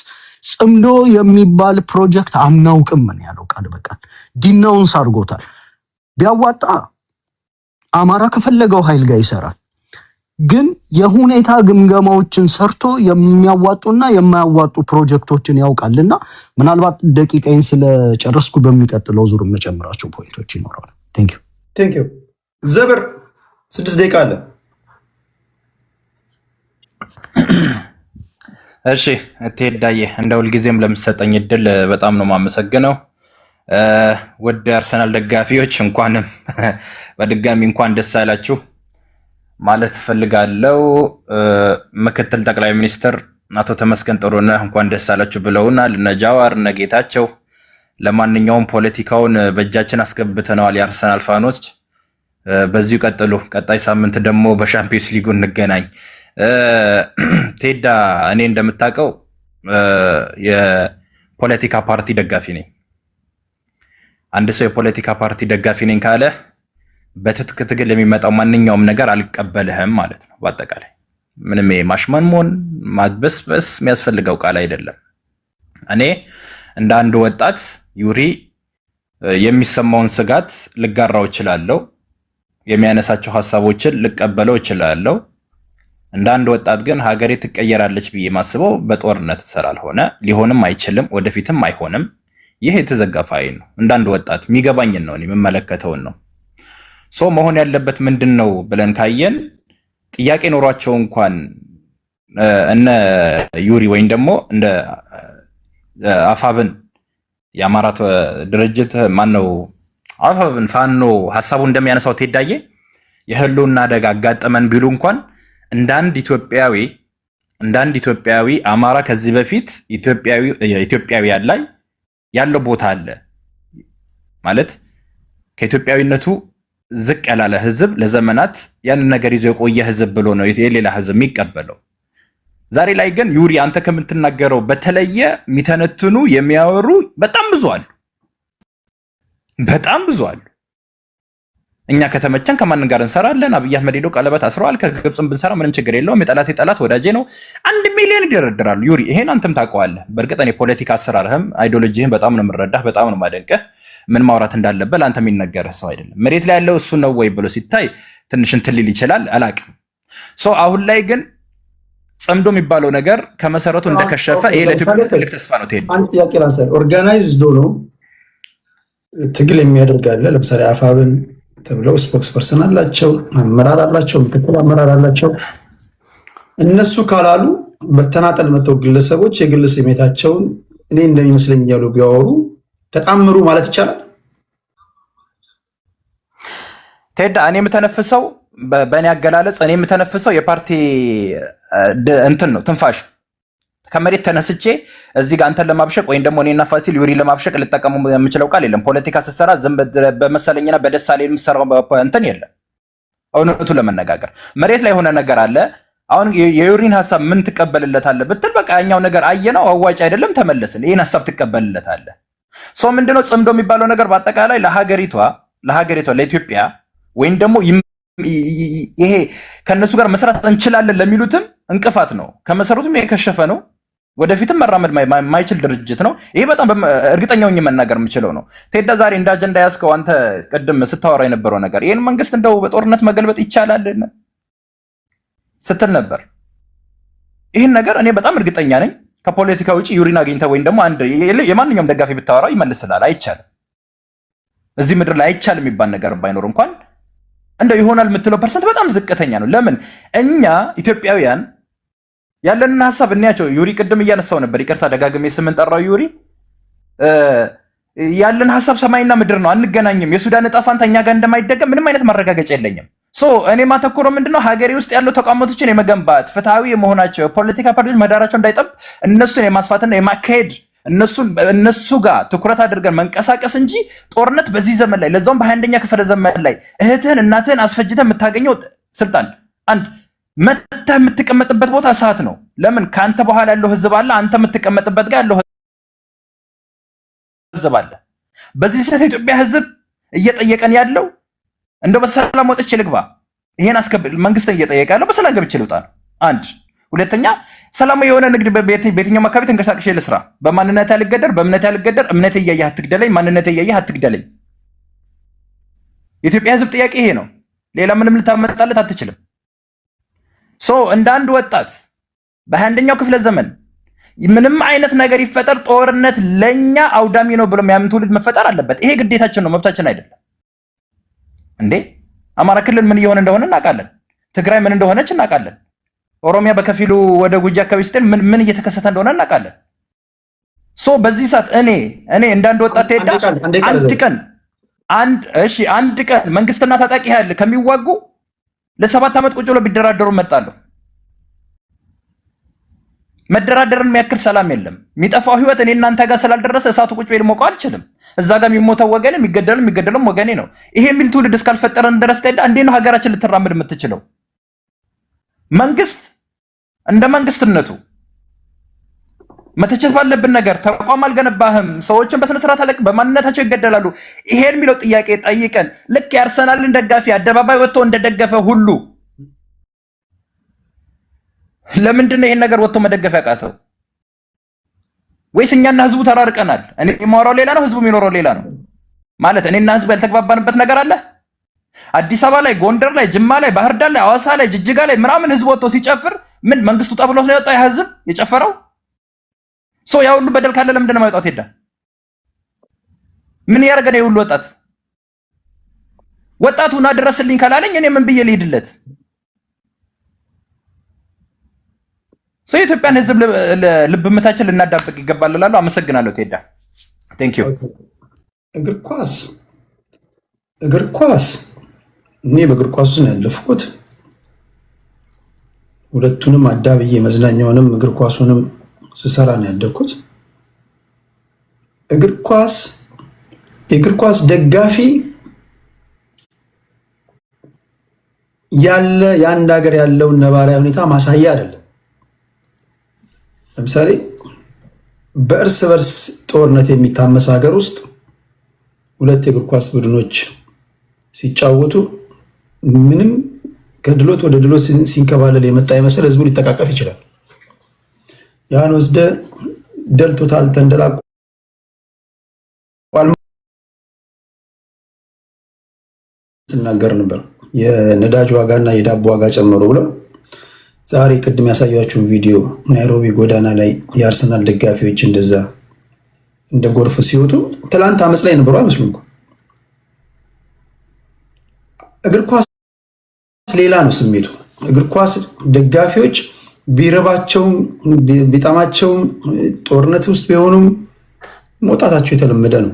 ጽምዶ የሚባል ፕሮጀክት አናውቅም ምን ያለው ቃል በቃል ዲናውንስ አድርጎታል። ቢያዋጣ አማራ ከፈለገው ኃይል ጋር ይሰራል። ግን የሁኔታ ግምገማዎችን ሰርቶ የሚያዋጡና የማያዋጡ ፕሮጀክቶችን ያውቃልና ምናልባት ደቂቃዬን ስለጨረስኩ በሚቀጥለው ዙር መጨመራቸው ፖይንቶች ይኖራሉ። ቴንክ ዩ ዘብር 6 ደቂቃ አለ። እሺ እቴዳዬ እንደ ሁልጊዜም ለምሰጠኝ እድል በጣም ነው የማመሰግነው። ወደ አርሰናል ደጋፊዎች እንኳንም በድጋሚ እንኳን ደስ አላችሁ ማለት ፈልጋለሁ። ምክትል ጠቅላይ ሚኒስትር አቶ ተመስገን ጥሩነህ እንኳን ደስ አላችሁ ብለውናል። እነ ጃዋር እነ ጌታቸው። ለማንኛውም ፖለቲካውን በእጃችን አስገብተነዋል የአርሰናል ፋኖች። በዚሁ ቀጥሉ። ቀጣይ ሳምንት ደግሞ በሻምፒዮንስ ሊጉ እንገናኝ። ቴዳ እኔ እንደምታውቀው የፖለቲካ ፓርቲ ደጋፊ ነኝ። አንድ ሰው የፖለቲካ ፓርቲ ደጋፊ ነኝ ካለ በትጥቅ ትግል የሚመጣው ማንኛውም ነገር አልቀበልህም ማለት ነው። በአጠቃላይ ምንም ማሽመንሞን ማድበስበስ የሚያስፈልገው ቃል አይደለም። እኔ እንደ አንድ ወጣት ዩሪ የሚሰማውን ስጋት ልጋራው እችላለሁ። የሚያነሳቸው ሀሳቦችን ልቀበለው እችላለሁ። እንደ አንድ ወጣት ግን ሀገሬ ትቀየራለች ብዬ ማስበው በጦርነት ስላልሆነ ሊሆንም አይችልም፣ ወደፊትም አይሆንም። ይህ የተዘጋ ፋይል ነው። እንደ አንድ ወጣት የሚገባኝን ነው የምመለከተውን ነው። ሶ መሆን ያለበት ምንድን ነው ብለን ካየን ጥያቄ ኖሯቸው እንኳን እነ ዩሪ ወይም ደግሞ እንደ አፋብን የአማራ ድርጅት ማነው አፋብን ፋኖ ሀሳቡ እንደሚያነሳው ቴዳዬ የህልውና አደጋ አጋጠመን ቢሉ እንኳን እንደ አንድ ኢትዮጵያዊ አማራ ከዚህ በፊት ኢትዮጵያውያን ላይ ያለው ቦታ አለ ማለት ከኢትዮጵያዊነቱ ዝቅ ያላለ ህዝብ ለዘመናት ያንን ነገር ይዞ የቆየ ህዝብ ብሎ ነው የሌላ ህዝብ የሚቀበለው። ዛሬ ላይ ግን ዩሪ አንተ ከምትናገረው በተለየ የሚተነትኑ የሚያወሩ በጣም ብዙ አሉ። እኛ ከተመቸን ከማንን ጋር እንሰራለን? አብይ አህመድ ሄዶ ቀለበት አስረዋል። ከግብፅም ብንሰራ ምንም ችግር የለውም። የጠላት የጠላት ወዳጄ ነው። 1 ሚሊዮን ይደረድራሉ። ዩሪ ይሄን አንተም ታውቀዋለህ። በእርግጥ እኔ ፖለቲካ አሰራርህም አይዲዮሎጂህም በጣም ነው የምረዳህ፣ በጣም ነው የማደንቅህ። ምን ማውራት እንዳለበት ለአንተ የሚነገርህ ሰው አይደለም። መሬት ላይ ያለው እሱ ነው ወይ ብሎ ሲታይ ትንሽ እንትን ሊል ይችላል፣ አላቅም። አሁን ላይ ግን ጽምዶ የሚባለው ነገር ከመሰረቱ እንደከሸፈ ይሄ ለኢትዮጵያ ትልቅ ተስፋ ነው። ትሄድ አንድ ጥያቄ ላንሳ። ኦርጋናይዝድ ሆኖ ትግል የሚያደርግ አለ። ለምሳሌ አፋብን ተብለው ስፖክስ ፐርሰን አላቸው፣ አመራር አላቸው፣ ምክትል አመራር አላቸው። እነሱ ካላሉ በተናጠል መተው ግለሰቦች የግል ስሜታቸውን እኔ እንደሚመስለኝ እያሉ ቢያወሩ ተጣምሩ ማለት ይቻላል። ቴዳ እኔ የምተነፍሰው በእኔ አገላለጽ እኔ የምተነፍሰው የፓርቲ እንትን ነው ትንፋሽ። ከመሬት ተነስቼ እዚህ ጋር አንተን ለማብሸቅ ወይም ደግሞ እኔና ፋሲል ዩሪ ለማብሸቅ ልጠቀሙ የምችለው ቃል የለም። ፖለቲካ ስትሰራ ዝም በመሰለኝና በደሳሌ የምሰራው እንትን የለም። እውነቱ ለመነጋገር መሬት ላይ የሆነ ነገር አለ። አሁን የዩሪን ሀሳብ ምን ትቀበልለታለህ ብትል በቃ ያኛው ነገር አየነው አዋጭ አይደለም ተመለስን። ይህን ሀሳብ ትቀበልለታለህ። ሰው ምንድነው ጽምዶ የሚባለው ነገር በአጠቃላይ ለሀገሪቷ ለኢትዮጵያ ወይም ደግሞ ይሄ ከነሱ ጋር መስራት እንችላለን ለሚሉትም እንቅፋት ነው። ከመሰረቱም የከሸፈ ነው። ወደፊትም መራመድ የማይችል ድርጅት ነው። ይሄ በጣም እርግጠኛ ሆኜ መናገር የምችለው ነው። ቴዳ ዛሬ እንደ አጀንዳ ያዝከው አንተ ቅድም ስታወራ የነበረው ነገር ይህን መንግስት እንደው በጦርነት መገልበጥ ይቻላል ስትል ነበር። ይህን ነገር እኔ በጣም እርግጠኛ ነኝ። ከፖለቲካ ውጭ ዩሪን አግኝተህ ወይም ደግሞ አንድ የማንኛውም ደጋፊ ብታወራ ይመልስላል። አይቻልም። እዚህ ምድር ላይ አይቻልም የሚባል ነገር ባይኖር እንኳን እንደው ይሆናል የምትለው ፐርሰንት በጣም ዝቅተኛ ነው። ለምን እኛ ኢትዮጵያውያን ያለንን ሀሳብ እንያቸው። ዩሪ ቅድም እያነሳው ነበር፣ ይቅርታ ደጋግሜ ስምን ጠራው። ዩሪ ያለን ሀሳብ ሰማይና ምድር ነው፣ አንገናኝም። የሱዳን እጣ ፋንታ እኛ ጋር እንደማይደገም ምንም አይነት ማረጋገጫ የለኝም። እኔ ማተኮረው ምንድነው ሀገሬ ውስጥ ያለው ተቋማቶችን የመገንባት ፍትሐዊ የመሆናቸው የፖለቲካ ፓርቲዎች መዳራቸው እንዳይጠብ እነሱን የማስፋትና የማካሄድ እነሱ ጋር ትኩረት አድርገን መንቀሳቀስ እንጂ ጦርነት በዚህ ዘመን ላይ ለዛውም በ21ኛ ክፍለ ዘመን ላይ እህትህን እናትህን አስፈጅተህ የምታገኘው ስልጣን አንድ መተህ የምትቀመጥበት ቦታ እሳት ነው። ለምን ከአንተ በኋላ ያለው ህዝብ አለ፣ አንተ የምትቀመጥበት ጋር ያለው ህዝብ አለ። በዚህ ሰዓት የኢትዮጵያ ህዝብ እየጠየቀን ያለው እንደው በሰላም ወጥቼ ልግባ፣ ይሄን መንግስትን እየጠየቀ ያለው በሰላም ገብቼ ልውጣ ነው። አንድ ሁለተኛ ሰላማዊ የሆነ ንግድ በየትኛውም አካባቢ ተንቀሳቅሼ ልስራ። በማንነት ያልገደር፣ በእምነት ያልገደር፣ እምነት እያየህ አትግደለኝ፣ ማንነት እያየህ አትግደለኝ። የኢትዮጵያ ህዝብ ጥያቄ ይሄ ነው። ሌላ ምንም ልታመጣለት አትችልም። እንደ አንድ ወጣት በ21ኛው ክፍለ ዘመን ምንም አይነት ነገር ይፈጠር ጦርነት ለኛ አውዳሚ ነው ብሎ የሚያምን ትውልድ መፈጠር አለበት። ይሄ ግዴታችን ነው፣ መብታችን አይደለም እንዴ? አማራ ክልል ምን እየሆነ እንደሆነ እናውቃለን። ትግራይ ምን እንደሆነች እናውቃለን። ኦሮሚያ በከፊሉ ወደ ጉጂ አካባቢ ስትል ምን እየተከሰተ እንደሆነ እናውቃለን። በዚህ ሰዓት እኔ እንዳንድ ወጣት ሄዳ አንድ ቀን መንግስትና ታጣቂ ኃይል ከሚዋጉ ለ7 ዓመት ቁጭ ብሎ ቢደራደሩ እመርጣለሁ። መደራደርን የሚያክል ሰላም የለም። የሚጠፋው ህይወት እኔ እናንተ ጋር ስላልደረሰ እሳቱ ቁጭ ቤል ሞቀው አልችልም። እዛ ጋር የሚሞተው ወገኔ የሚገደለው ወገኔ ነው። ይሄ የሚል ትውልድ እስካልፈጠረን ድረስ ተይዳ እንዴት ነው ሀገራችን ልትራመድ የምትችለው? መንግስት እንደ መንግስትነቱ መተቸት ባለብን ነገር ተቋም አልገነባህም፣ ሰዎችን በስነ ስርዓት አለቅ በማንነታቸው ይገደላሉ። ይሄን የሚለው ጥያቄ ጠይቀን ልክ የአርሰናልን ደጋፊ አደባባይ ወጥቶ እንደደገፈ ሁሉ ለምንድን ነው ይሄን ነገር ወጥቶ መደገፍ ያቃተው? ወይስ እኛና ህዝቡ ተራርቀናል? እኔ የማወራው ሌላ ነው፣ ህዝቡ የሚኖረው ሌላ ነው። ማለት እኔና ህዝቡ ያልተግባባንበት ነገር አለ። አዲስ አበባ ላይ፣ ጎንደር ላይ፣ ጅማ ላይ፣ ባህር ዳር ላይ፣ ሐዋሳ ላይ፣ ጅጅጋ ላይ ምናምን ህዝቡ ወጥቶ ሲጨፍር ምን መንግስቱ ጠብሎት ነው የወጣው? ህዝብ የጨፈረው ሶ ያ ሁሉ በደል ካለ ለምንድን ነው የማይወጣው? ሄዳ ምን ያደርገ ነው የሁሉ ወጣት? ወጣቱና ድረስልኝ ካላለኝ እኔ ምን ብዬ ልሂድለት? ሶ የኢትዮጵያን ህዝብ ልብ ምታችን ልናዳብቅ ይገባል እላለሁ። አመሰግናለሁ ቴዳ። ቴንክ ዩ። እግር ኳስ እኔ በእግር ኳስ ነው ያለፍኩት። ሁለቱንም አዳብዬ መዝናኛውንም እግር ኳሱንም ስሰራ ነው ያደግኩት። የእግር ኳስ ደጋፊ ያለ የአንድ ሀገር ያለውን ነባራዊ ሁኔታ ማሳያ አይደለም። ለምሳሌ በእርስ በርስ ጦርነት የሚታመስ ሀገር ውስጥ ሁለት የእግር ኳስ ቡድኖች ሲጫወቱ ምንም ከድሎት ወደ ድሎት ሲንከባለል የመጣ ይመስል ህዝቡ ሊጠቃቀፍ ይችላል። ያን ወስደ ደልቶታል፣ ተንደላቋል ስናገር ነበር። የነዳጅ ዋጋና የዳቦ ዋጋ ጨመሩ ብለው ዛሬ ቅድም ያሳያችሁን ቪዲዮ ናይሮቢ ጎዳና ላይ የአርሰናል ደጋፊዎች እንደዛ እንደ ጎርፍ ሲወጡ ትላንት አመፅ ላይ ነበሩ አይመስሉም እኮ። እግር ኳስ ሌላ ነው ስሜቱ። እግር ኳስ ደጋፊዎች ቢረባቸውም ቢጠማቸውም ጦርነት ውስጥ ቢሆኑም መውጣታቸው የተለመደ ነው።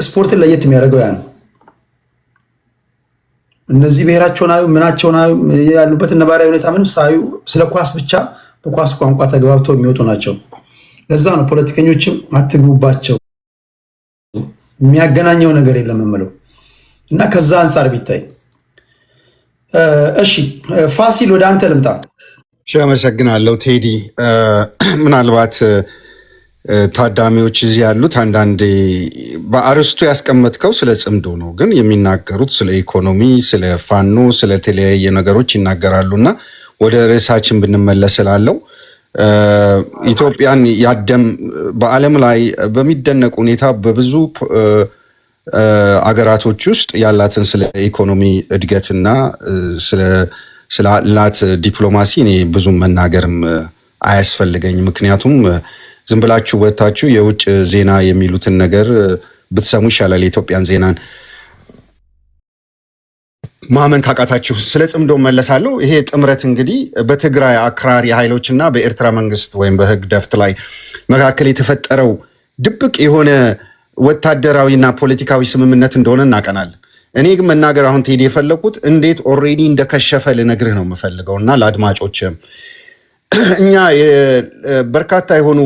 ስፖርትን ለየት የሚያደርገው ያ ነው። እነዚህ ብሔራቸውን አዩ ምናቸውን አዩ ያሉበትን ነባራዊ ሁኔታ ምንም ሳዩ ስለ ኳስ ብቻ በኳስ ቋንቋ ተግባብተው የሚወጡ ናቸው። ለዛ ነው ፖለቲከኞችም አትግቡባቸው፣ የሚያገናኘው ነገር የለም የምለው እና ከዛ አንጻር ቢታይ። እሺ ፋሲል ወደ አንተ ልምጣ። አመሰግናለሁ ቴዲ። ምናልባት ታዳሚዎች እዚህ ያሉት አንዳንዴ በአርስቱ ያስቀመጥከው ስለ ጽምዶ ነው፣ ግን የሚናገሩት ስለ ኢኮኖሚ፣ ስለ ፋኖ፣ ስለ ተለያየ ነገሮች ይናገራሉና ወደ ርዕሳችን ብንመለስ ስላለው ኢትዮጵያን በዓለም ላይ በሚደነቅ ሁኔታ በብዙ አገራቶች ውስጥ ያላትን ስለ ኢኮኖሚ እድገትና ስላላት ዲፕሎማሲ እኔ ብዙም መናገርም አያስፈልገኝ። ምክንያቱም ዝም ብላችሁ ወታችሁ የውጭ ዜና የሚሉትን ነገር ብትሰሙ ይሻላል። የኢትዮጵያን ዜናን ማመን ካቃታችሁ ስለ ጽምዶ መለሳለሁ። ይሄ ጥምረት እንግዲህ በትግራይ አክራሪ ኃይሎችና በኤርትራ መንግስት ወይም በህግደፍት ላይ መካከል የተፈጠረው ድብቅ የሆነ ወታደራዊና ፖለቲካዊ ስምምነት እንደሆነ እናቀናለን። እኔ ግን መናገር አሁን ቴዲ የፈለኩት እንዴት ኦልሬዲ እንደከሸፈ ልነግርህ ነው የምፈልገው እና ለአድማጮችም እኛ በርካታ የሆኑ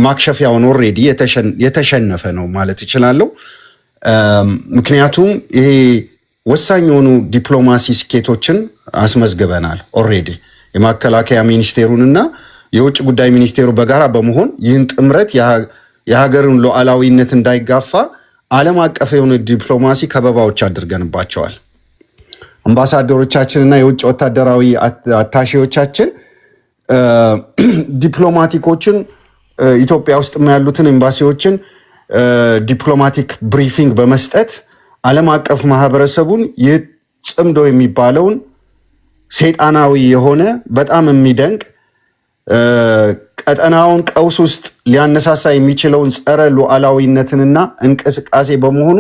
ማክሸፊያውን ኦልሬዲ የተሸነፈ ነው ማለት እችላለሁ። ምክንያቱም ይሄ ወሳኝ የሆኑ ዲፕሎማሲ ስኬቶችን አስመዝግበናል። ኦልሬዲ የመከላከያ ሚኒስቴሩንና የውጭ ጉዳይ ሚኒስቴሩ በጋራ በመሆን ይህን ጥምረት የሀገርን ሉዓላዊነት እንዳይጋፋ ዓለም አቀፍ የሆነ ዲፕሎማሲ ከበባዎች አድርገንባቸዋል። አምባሳደሮቻችንና የውጭ ወታደራዊ አታሼዎቻችን ዲፕሎማቲኮችን ኢትዮጵያ ውስጥ ያሉትን ኤምባሲዎችን ዲፕሎማቲክ ብሪፊንግ በመስጠት ዓለም አቀፍ ማህበረሰቡን ይህ ጽምዶ የሚባለውን ሰይጣናዊ የሆነ በጣም የሚደንቅ ቀጠናውን ቀውስ ውስጥ ሊያነሳሳ የሚችለውን ጸረ ሉዓላዊነትንና እንቅስቃሴ በመሆኑ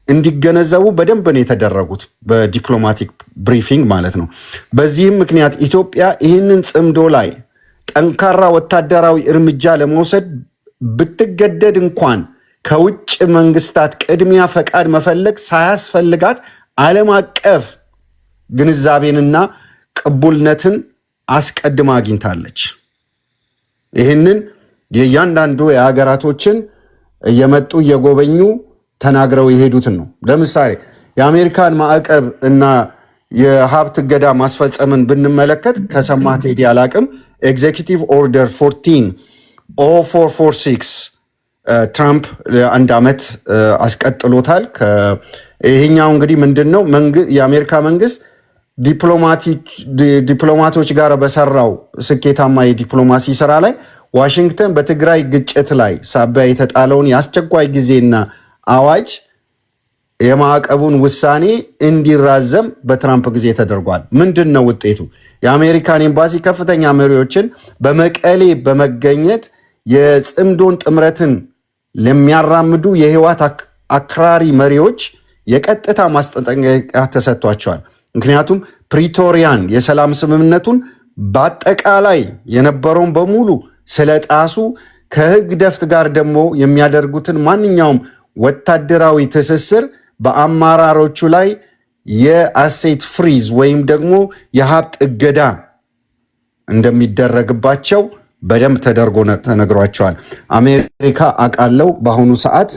እንዲገነዘቡ በደንብ ነው የተደረጉት በዲፕሎማቲክ ብሪፊንግ ማለት ነው። በዚህም ምክንያት ኢትዮጵያ ይህንን ጽምዶ ላይ ጠንካራ ወታደራዊ እርምጃ ለመውሰድ ብትገደድ እንኳን ከውጭ መንግስታት ቅድሚያ ፈቃድ መፈለግ ሳያስፈልጋት ዓለም አቀፍ ግንዛቤንና ቅቡልነትን አስቀድማ አግኝታለች። ይህንን የእያንዳንዱ የሀገራቶችን እየመጡ እየጎበኙ ተናግረው የሄዱትን ነው። ለምሳሌ የአሜሪካን ማዕቀብ እና የሀብት እገዳ ማስፈጸምን ብንመለከት ከሰማህ ቴዲ አላቅም ኤግዜኪቲቭ ኦርደር 140446 ትራምፕ አንድ ዓመት አስቀጥሎታል። ይሄኛው እንግዲህ ምንድን ነው? የአሜሪካ መንግስት ዲፕሎማቶች ጋር በሰራው ስኬታማ የዲፕሎማሲ ስራ ላይ ዋሽንግተን በትግራይ ግጭት ላይ ሳቢያ የተጣለውን የአስቸኳይ ጊዜና አዋጅ የማዕቀቡን ውሳኔ እንዲራዘም በትራምፕ ጊዜ ተደርጓል። ምንድን ነው ውጤቱ? የአሜሪካን ኤምባሲ ከፍተኛ መሪዎችን በመቀሌ በመገኘት የጽምዶን ጥምረትን ለሚያራምዱ የህወሓት አክራሪ መሪዎች የቀጥታ ማስጠንቀቂያ ተሰጥቷቸዋል። ምክንያቱም ፕሪቶሪያን የሰላም ስምምነቱን በአጠቃላይ የነበረውን በሙሉ ስለጣሱ ከህግደፍት ጋር ደግሞ የሚያደርጉትን ማንኛውም ወታደራዊ ትስስር በአመራሮቹ ላይ የአሴት ፍሪዝ ወይም ደግሞ የሀብት እገዳ እንደሚደረግባቸው በደንብ ተደርጎ ተነግሯቸዋል። አሜሪካ አቃለው በአሁኑ ሰዓት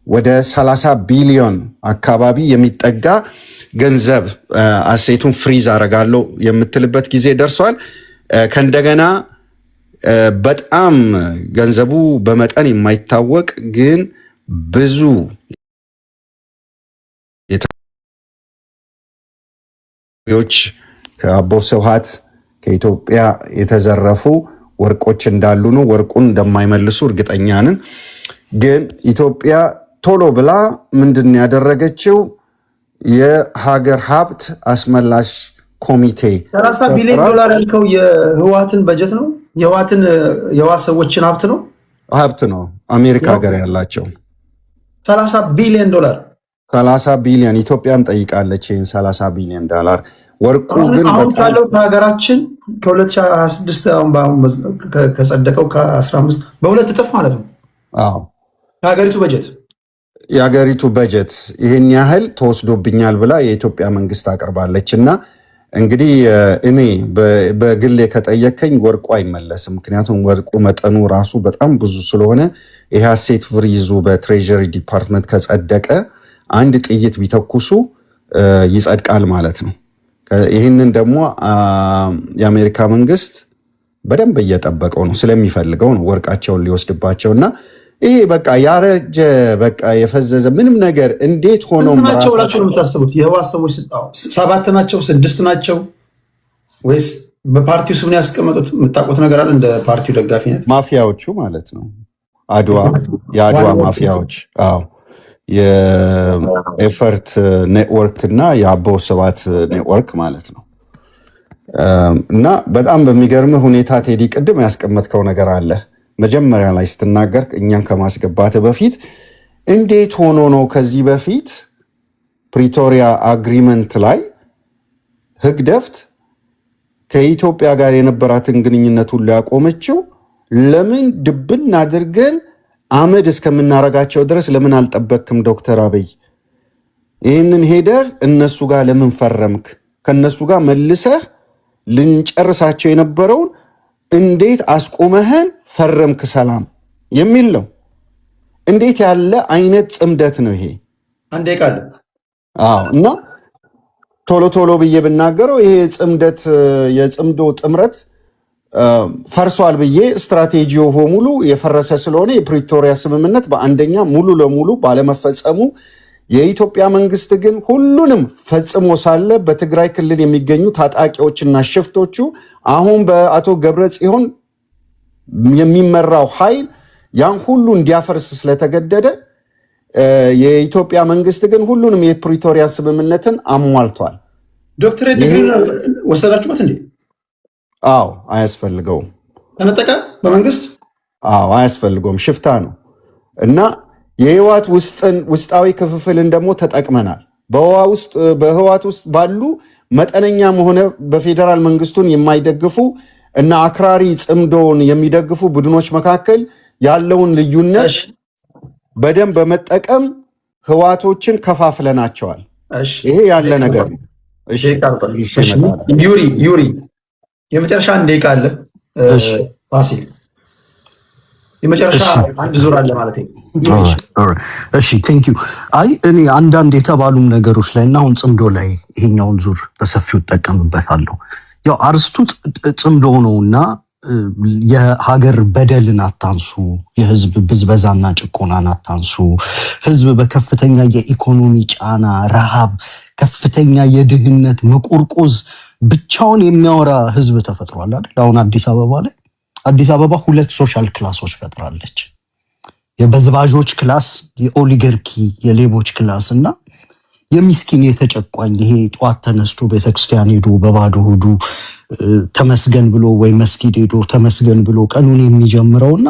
ወደ 30 ቢሊዮን አካባቢ የሚጠጋ ገንዘብ አሴቱን ፍሪዝ አረጋለሁ የምትልበት ጊዜ ደርሷል። ከእንደገና በጣም ገንዘቡ በመጠን የማይታወቅ ግን ብዙ ዎች ከአቦ ስብሃት ከኢትዮጵያ የተዘረፉ ወርቆች እንዳሉ ነው። ወርቁን እንደማይመልሱ እርግጠኛ ነን። ግን ኢትዮጵያ ቶሎ ብላ ምንድን ያደረገችው የሀገር ሀብት አስመላሽ ኮሚቴ 30 ቢሊዮን ዶላር ያልከው የህወሓትን በጀት ነው። የህወሓት ሰዎችን ሀብት ነው። አሜሪካ ሀገር ያላቸው 30 ቢሊዮን ዶላር 30 ቢሊዮን ኢትዮጵያም ጠይቃለች ይህን 30 ቢሊዮን ዶላር። ወርቁ ግን አሁን ካለው ከሀገራችን ከ2026 ከጸደቀው ከ15 በሁለት እጥፍ ማለት ነው። የሀገሪቱ በጀት ይህን ያህል ተወስዶብኛል ብላ የኢትዮጵያ መንግስት አቅርባለች። እና እንግዲህ እኔ በግሌ ከጠየከኝ ወርቁ አይመለስም። ምክንያቱም ወርቁ መጠኑ ራሱ በጣም ብዙ ስለሆነ ይህ አሴት ፍሪዙ በትሬዥሪ ዲፓርትመንት ከጸደቀ አንድ ጥይት ቢተኩሱ ይጸድቃል ማለት ነው። ይህንን ደግሞ የአሜሪካ መንግስት በደንብ እየጠበቀው ነው፣ ስለሚፈልገው ነው ወርቃቸውን ሊወስድባቸው። እና ይሄ በቃ ያረጀ በቃ የፈዘዘ ምንም ነገር እንዴት ሆኖ ናቸው ብላችሁ ነው የምታስቡት? የህወሓት ሰዎች 7 ናቸው 6 ናቸው ወይስ በፓርቲው ስም ያስቀመጡት? የምታውቁት ነገር አለ? እንደ ፓርቲው ደጋፊነት ማፊያዎቹ ማለት ነው። የአድዋ ማፊያዎች። አዎ የኤፈርት ኔትወርክ እና የአቦ ስብሃት ኔትወርክ ማለት ነው። እና በጣም በሚገርም ሁኔታ ቴዲ ቅድም ያስቀመጥከው ነገር አለ መጀመሪያ ላይ ስትናገር እኛን ከማስገባት በፊት እንዴት ሆኖ ነው ከዚህ በፊት ፕሪቶሪያ አግሪመንት ላይ ህግደፍት ከኢትዮጵያ ጋር የነበራትን ግንኙነቱን ሊያቆመችው ለምን ድብን አድርገን አመድ እስከምናረጋቸው ድረስ ለምን አልጠበክም? ዶክተር አብይ ይህንን ሄደር እነሱ ጋር ለምን ፈረምክ? ከነሱ ጋር መልሰህ ልንጨርሳቸው የነበረውን እንዴት አስቆመህን ፈረምክ? ሰላም የሚል ነው። እንዴት ያለ አይነት ጽምደት ነው ይሄ? አንዴ ቃል እና ቶሎ ቶሎ ብዬ ብናገረው ይሄ ጽምደት የጽምዶ ጥምረት ፈርሷል ብዬ ስትራቴጂው በሙሉ የፈረሰ ስለሆነ የፕሪቶሪያ ስምምነት በአንደኛ ሙሉ ለሙሉ ባለመፈጸሙ የኢትዮጵያ መንግስት ግን ሁሉንም ፈጽሞ ሳለ በትግራይ ክልል የሚገኙ ታጣቂዎችና ሽፍቶቹ አሁን በአቶ ገብረጽዮን የሚመራው ኃይል ያን ሁሉ እንዲያፈርስ ስለተገደደ የኢትዮጵያ መንግስት ግን ሁሉንም የፕሪቶሪያ ስምምነትን አሟልቷል። ዶክተር ዲግሪ ወሰዳችሁበት እንዴ? አዎ፣ አያስፈልገውም። ተነጠቀ በመንግስት? አዎ፣ አያስፈልገውም። ሽፍታ ነው እና የህወሓት ውስጣዊ ክፍፍልን ደግሞ ተጠቅመናል። በህወሓት ውስጥ ባሉ መጠነኛም ሆነ በፌዴራል መንግስቱን የማይደግፉ እና አክራሪ ጽምዶን የሚደግፉ ቡድኖች መካከል ያለውን ልዩነት በደንብ በመጠቀም ህወሓቶችን ከፋፍለናቸዋል። ይሄ ያለ ነገር ነው። ዩሪ የመጨረሻ አንድ ደቂቃ አለ ፋሲል፣ የመጨረሻ አንድ ዙር አለ ማለት ነው። እሺ ቴንክ ዩ። አይ እኔ አንዳንድ የተባሉ ነገሮች ላይ እና አሁን ጽምዶ ላይ ይሄኛውን ዙር በሰፊው እጠቀምበታለሁ። ያው አርስቱ ጽምዶ ነውና የሀገር በደልን አታንሱ፣ የህዝብ ብዝበዛና ጭቆናን አታንሱ፣ ህዝብ በከፍተኛ የኢኮኖሚ ጫና፣ ረሃብ፣ ከፍተኛ የድህነት መቆርቆዝ ብቻውን የሚያወራ ህዝብ ተፈጥሯል አይደል? አሁን አዲስ አበባ ሁለት ሶሻል ክላሶች ፈጥራለች። የበዝባዦች ክላስ፣ የኦሊጋርኪ የሌቦች ክላስ እና የሚስኪን የተጨቋኝ ይሄ ጧት ተነስቶ ቤተክርስቲያን ሄዶ በባዶ ሆዱ ተመስገን ብሎ ወይ መስጊድ ሄዶ ተመስገን ብሎ ቀኑን የሚጀምረውና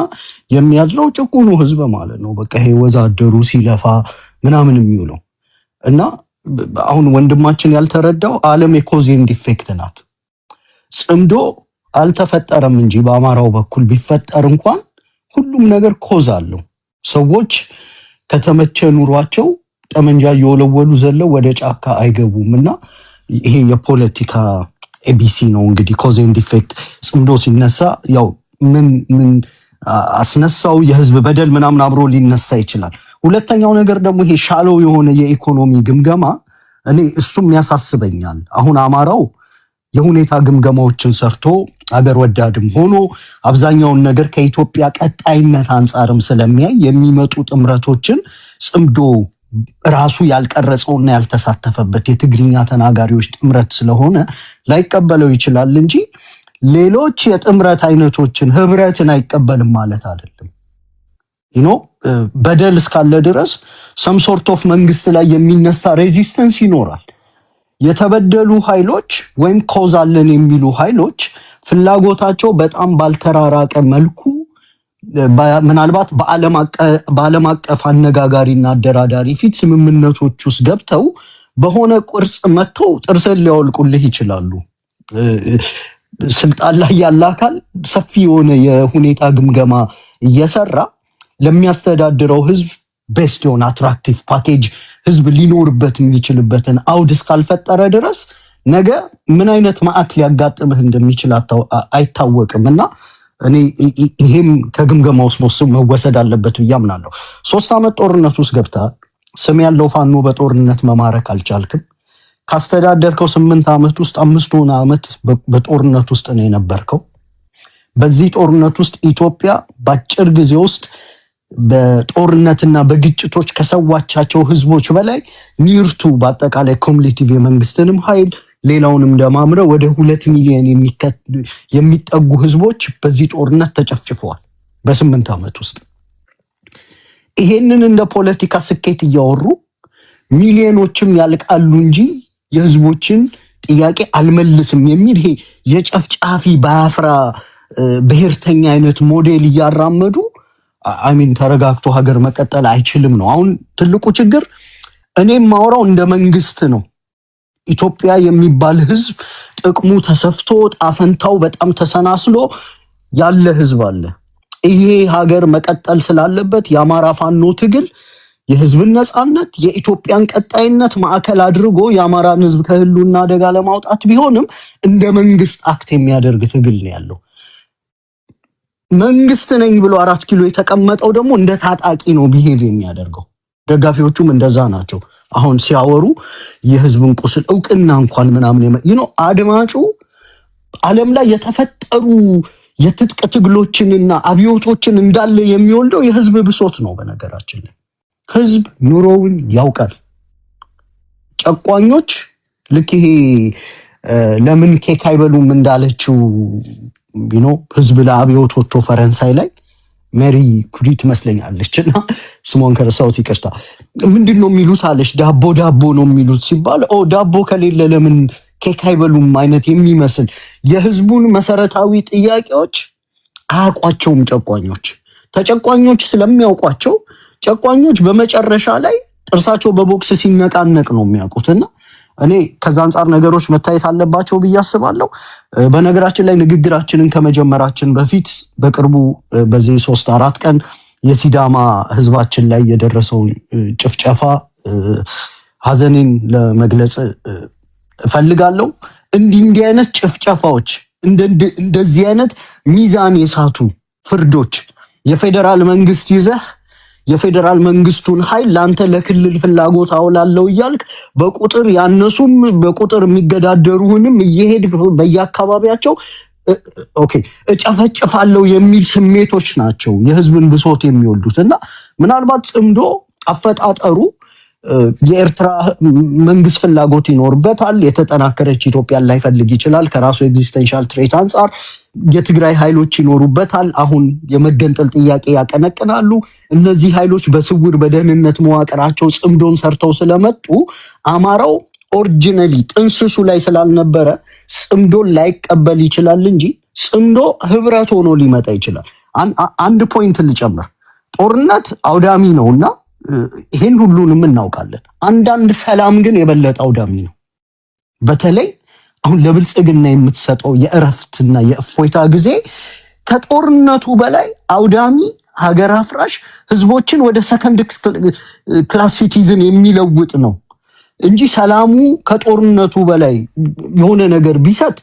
የሚያድረው ጭቁኑ ህዝብ ማለት ነው። በቃ ይሄ ወዛደሩ ሲለፋ ምናምን የሚውለው እና አሁን ወንድማችን ያልተረዳው ዓለም የኮዝ ኤንድ ኢፌክት ናት። ጽምዶ አልተፈጠረም እንጂ በአማራው በኩል ቢፈጠር እንኳን ሁሉም ነገር ኮዝ አለው። ሰዎች ከተመቸ ኑሯቸው ጠመንጃ እየወለወሉ ዘለው ወደ ጫካ አይገቡም እና ይሄ የፖለቲካ ኤቢሲ ነው እንግዲህ ኮዝ ኤንድ ኢፌክት። ጽምዶ ሲነሳ ያው ምን አስነሳው የህዝብ በደል ምናምን አብሮ ሊነሳ ይችላል። ሁለተኛው ነገር ደግሞ ይሄ ሻለው የሆነ የኢኮኖሚ ግምገማ እኔ እሱም ያሳስበኛል። አሁን አማራው የሁኔታ ግምገማዎችን ሰርቶ አገር ወዳድም ሆኖ አብዛኛውን ነገር ከኢትዮጵያ ቀጣይነት አንጻርም ስለሚያይ የሚመጡ ጥምረቶችን ጽምዶ ራሱ ያልቀረጸውና ያልተሳተፈበት የትግርኛ ተናጋሪዎች ጥምረት ስለሆነ ላይቀበለው ይችላል እንጂ ሌሎች የጥምረት አይነቶችን ህብረትን አይቀበልም ማለት አይደለም። በደል እስካለ ድረስ ሰም ሶርት ኦፍ መንግስት ላይ የሚነሳ ሬዚስተንስ ይኖራል። የተበደሉ ኃይሎች ወይም ኮዝ አለን የሚሉ ኃይሎች ፍላጎታቸው በጣም ባልተራራቀ መልኩ ምናልባት በዓለም አቀፍ አነጋጋሪና አደራዳሪ ፊት ስምምነቶች ውስጥ ገብተው በሆነ ቅርጽ መጥተው ጥርስን ሊያወልቁልህ ይችላሉ። ስልጣን ላይ ያለ አካል ሰፊ የሆነ የሁኔታ ግምገማ እየሰራ ለሚያስተዳድረው ህዝብ ቤስት የሆነ አትራክቲቭ ፓኬጅ ህዝብ ሊኖርበት የሚችልበትን አውድ እስካልፈጠረ ድረስ ነገ ምን አይነት ማዕት ሊያጋጥምህ እንደሚችል አይታወቅም እና እኔ ይሄም ከግምገማ ውስጥ መወሰድ አለበት ብዬ አምናለሁ። 3 ዓመት ጦርነት ውስጥ ገብተሃል። ስም ያለው ፋኖ በጦርነት መማረክ አልቻልክም። ካስተዳደርከው 8 ዓመት ውስጥ 5 ዓመት በጦርነት ውስጥ ነው የነበርከው። በዚህ ጦርነት ውስጥ ኢትዮጵያ በአጭር ጊዜ ውስጥ በጦርነትና በግጭቶች ከሰዋቻቸው ህዝቦች በላይ ኒርቱ በአጠቃላይ ኮሙኒቲቭ የመንግስትንም ኃይል ሌላውንም ደማምረው ወደ 2 ሚሊዮን የሚጠጉ ህዝቦች በዚህ ጦርነት ተጨፍጭፈዋል በ8 ዓመት ውስጥ። ይሄንን እንደ ፖለቲካ ስኬት እያወሩ ሚሊዮኖችም ያልቃሉ እንጂ የህዝቦችን ጥያቄ አልመልስም የሚል ይሄ የጨፍጫፊ ባያፍራ ብሔርተኛ አይነት ሞዴል እያራመዱ አሚን ተረጋግቶ ሀገር መቀጠል አይችልም ነው አሁን ትልቁ ችግር። እኔም ማውራው እንደ መንግስት ነው። ኢትዮጵያ የሚባል ህዝብ ጥቅሙ ተሰፍቶ ጣፈንታው በጣም ተሰናስሎ ያለ ህዝብ አለ። ይሄ ሀገር መቀጠል ስላለበት የአማራ ፋኖ ትግል የህዝብን ነፃነት የኢትዮጵያን ቀጣይነት ማዕከል አድርጎ የአማራን ህዝብ ከህልውና አደጋ ለማውጣት ቢሆንም እንደ መንግስት አክት የሚያደርግ ትግል ነው ያለው። መንግስት ነኝ ብሎ 4 ኪሎ የተቀመጠው ደግሞ እንደ ታጣቂ ነው ቢሄቭ የሚያደርገው። ደጋፊዎቹም እንደዛ ናቸው። አሁን ሲያወሩ የህዝብን ቁስል እውቅና እንኳን ምናምን አድማጩ ዓለም ላይ የተፈጠሩ የትጥቅ ትግሎችንና አብዮቶችን እንዳለ የሚወልደው የህዝብ ብሶት ነው። በነገራችን ላይ ህዝብ ኑሮውን ያውቃል። ጨቋኞች ልክ ይሄ ለምን ኬክ አይበሉም እንዳለችው ህዝብ ለአብዮት ወጥቶ ፈረንሳይ ላይ ሜሪ ኩሪ ትመስለኛለችና ስሞን ከረሳውት ይቅርታ ምንድነው የሚሉት አለች። ዳቦ ነው የሚሉት ሲባል ዳቦ ከሌለ ለምን ኬክ አይበሉም አይነት የሚመስል የህዝቡን መሰረታዊ ጥያቄዎች አያውቋቸውም ጨቋኞች። ተጨቋኞች ስለሚያውቋቸው ጨቋኞች በመጨረሻ ላይ ጥርሳቸው በቦክስ ሲነቃነቅ ነው የሚያውቁትና እኔ ከዛ አንፃር ነገሮች መታየት አለባቸው ብዬ አስባለሁ። በነገራችን ላይ ንግግራችንን ከመጀመራችን በፊት በቅርቡ በዚህ 3-4 ቀን የሲዳማ ህዝባችን ላይ የደረሰው ጭፍጨፋ ሀዘኔን ለመግለጽ እፈልጋለሁ። እንዲህ አይነት ጭፍጨፋዎች እንደዚህ አይነት ሚዛን የሳቱ ፍርዶች የፌደራል መንግስት ይዘህ የፌደራል መንግስቱን ኃይል ላንተ ለክልል ፍላጎት አውላለው እያልክ በቁጥር ያነሱም በቁጥር የሚገዳደሩንም እየሄድክ በየአካባቢያቸው ኦኬ እጨፈጭፋለሁ የሚል ስሜቶች ናቸው የህዝብን ብሶት የሚወልዱትና ምናልባት ጽምዶ አፈጣጠሩ የኤርትራ መንግስት ፍላጎት ይኖርበታል የተጠናከረች ኢትዮጵያን ላይፈልግ ይችላል ከራሱ ኤግዚስተንሻል ትሬት አንፃር የትግራይ ኃይሎች ይኖሩበታል አሁን የመገንጠል ጥያቄ ያቀነቅናሉ እነዚህ ኃይሎች በስውር በደህንነት መዋቅራቸው ጽምዶን ሰርተው ስለመጡ አማራው ኦሪጂናሊ ጥንስሱ ላይ ስላልነበረ ጽምዶን ላይቀበል ይችላል እንጂ ጽምዶ ህብረት ሆኖ ሊመጣ ይችላል አንድ ፖይንት ልጨምር ጦርነት አውዳሚ ነውና ይሄን ሁሉንም እናውቃለን አንዳንድ ሰላም ግን የበለጠ አውዳሚ ነው በተለይ አሁን ለብልጽግና የምትሰጠው የእረፍትና የእፎይታ ጊዜ ከጦርነቱ በላይ አውዳሚ ሀገር አፍራሽ ህዝቦችን ወደ ሰከንድ ክላስ ሲቲዝን የሚለውጥ ነው እንጂ ሰላሙ ከጦርነቱ በላይ የሆነ ነገር ቢሰጥ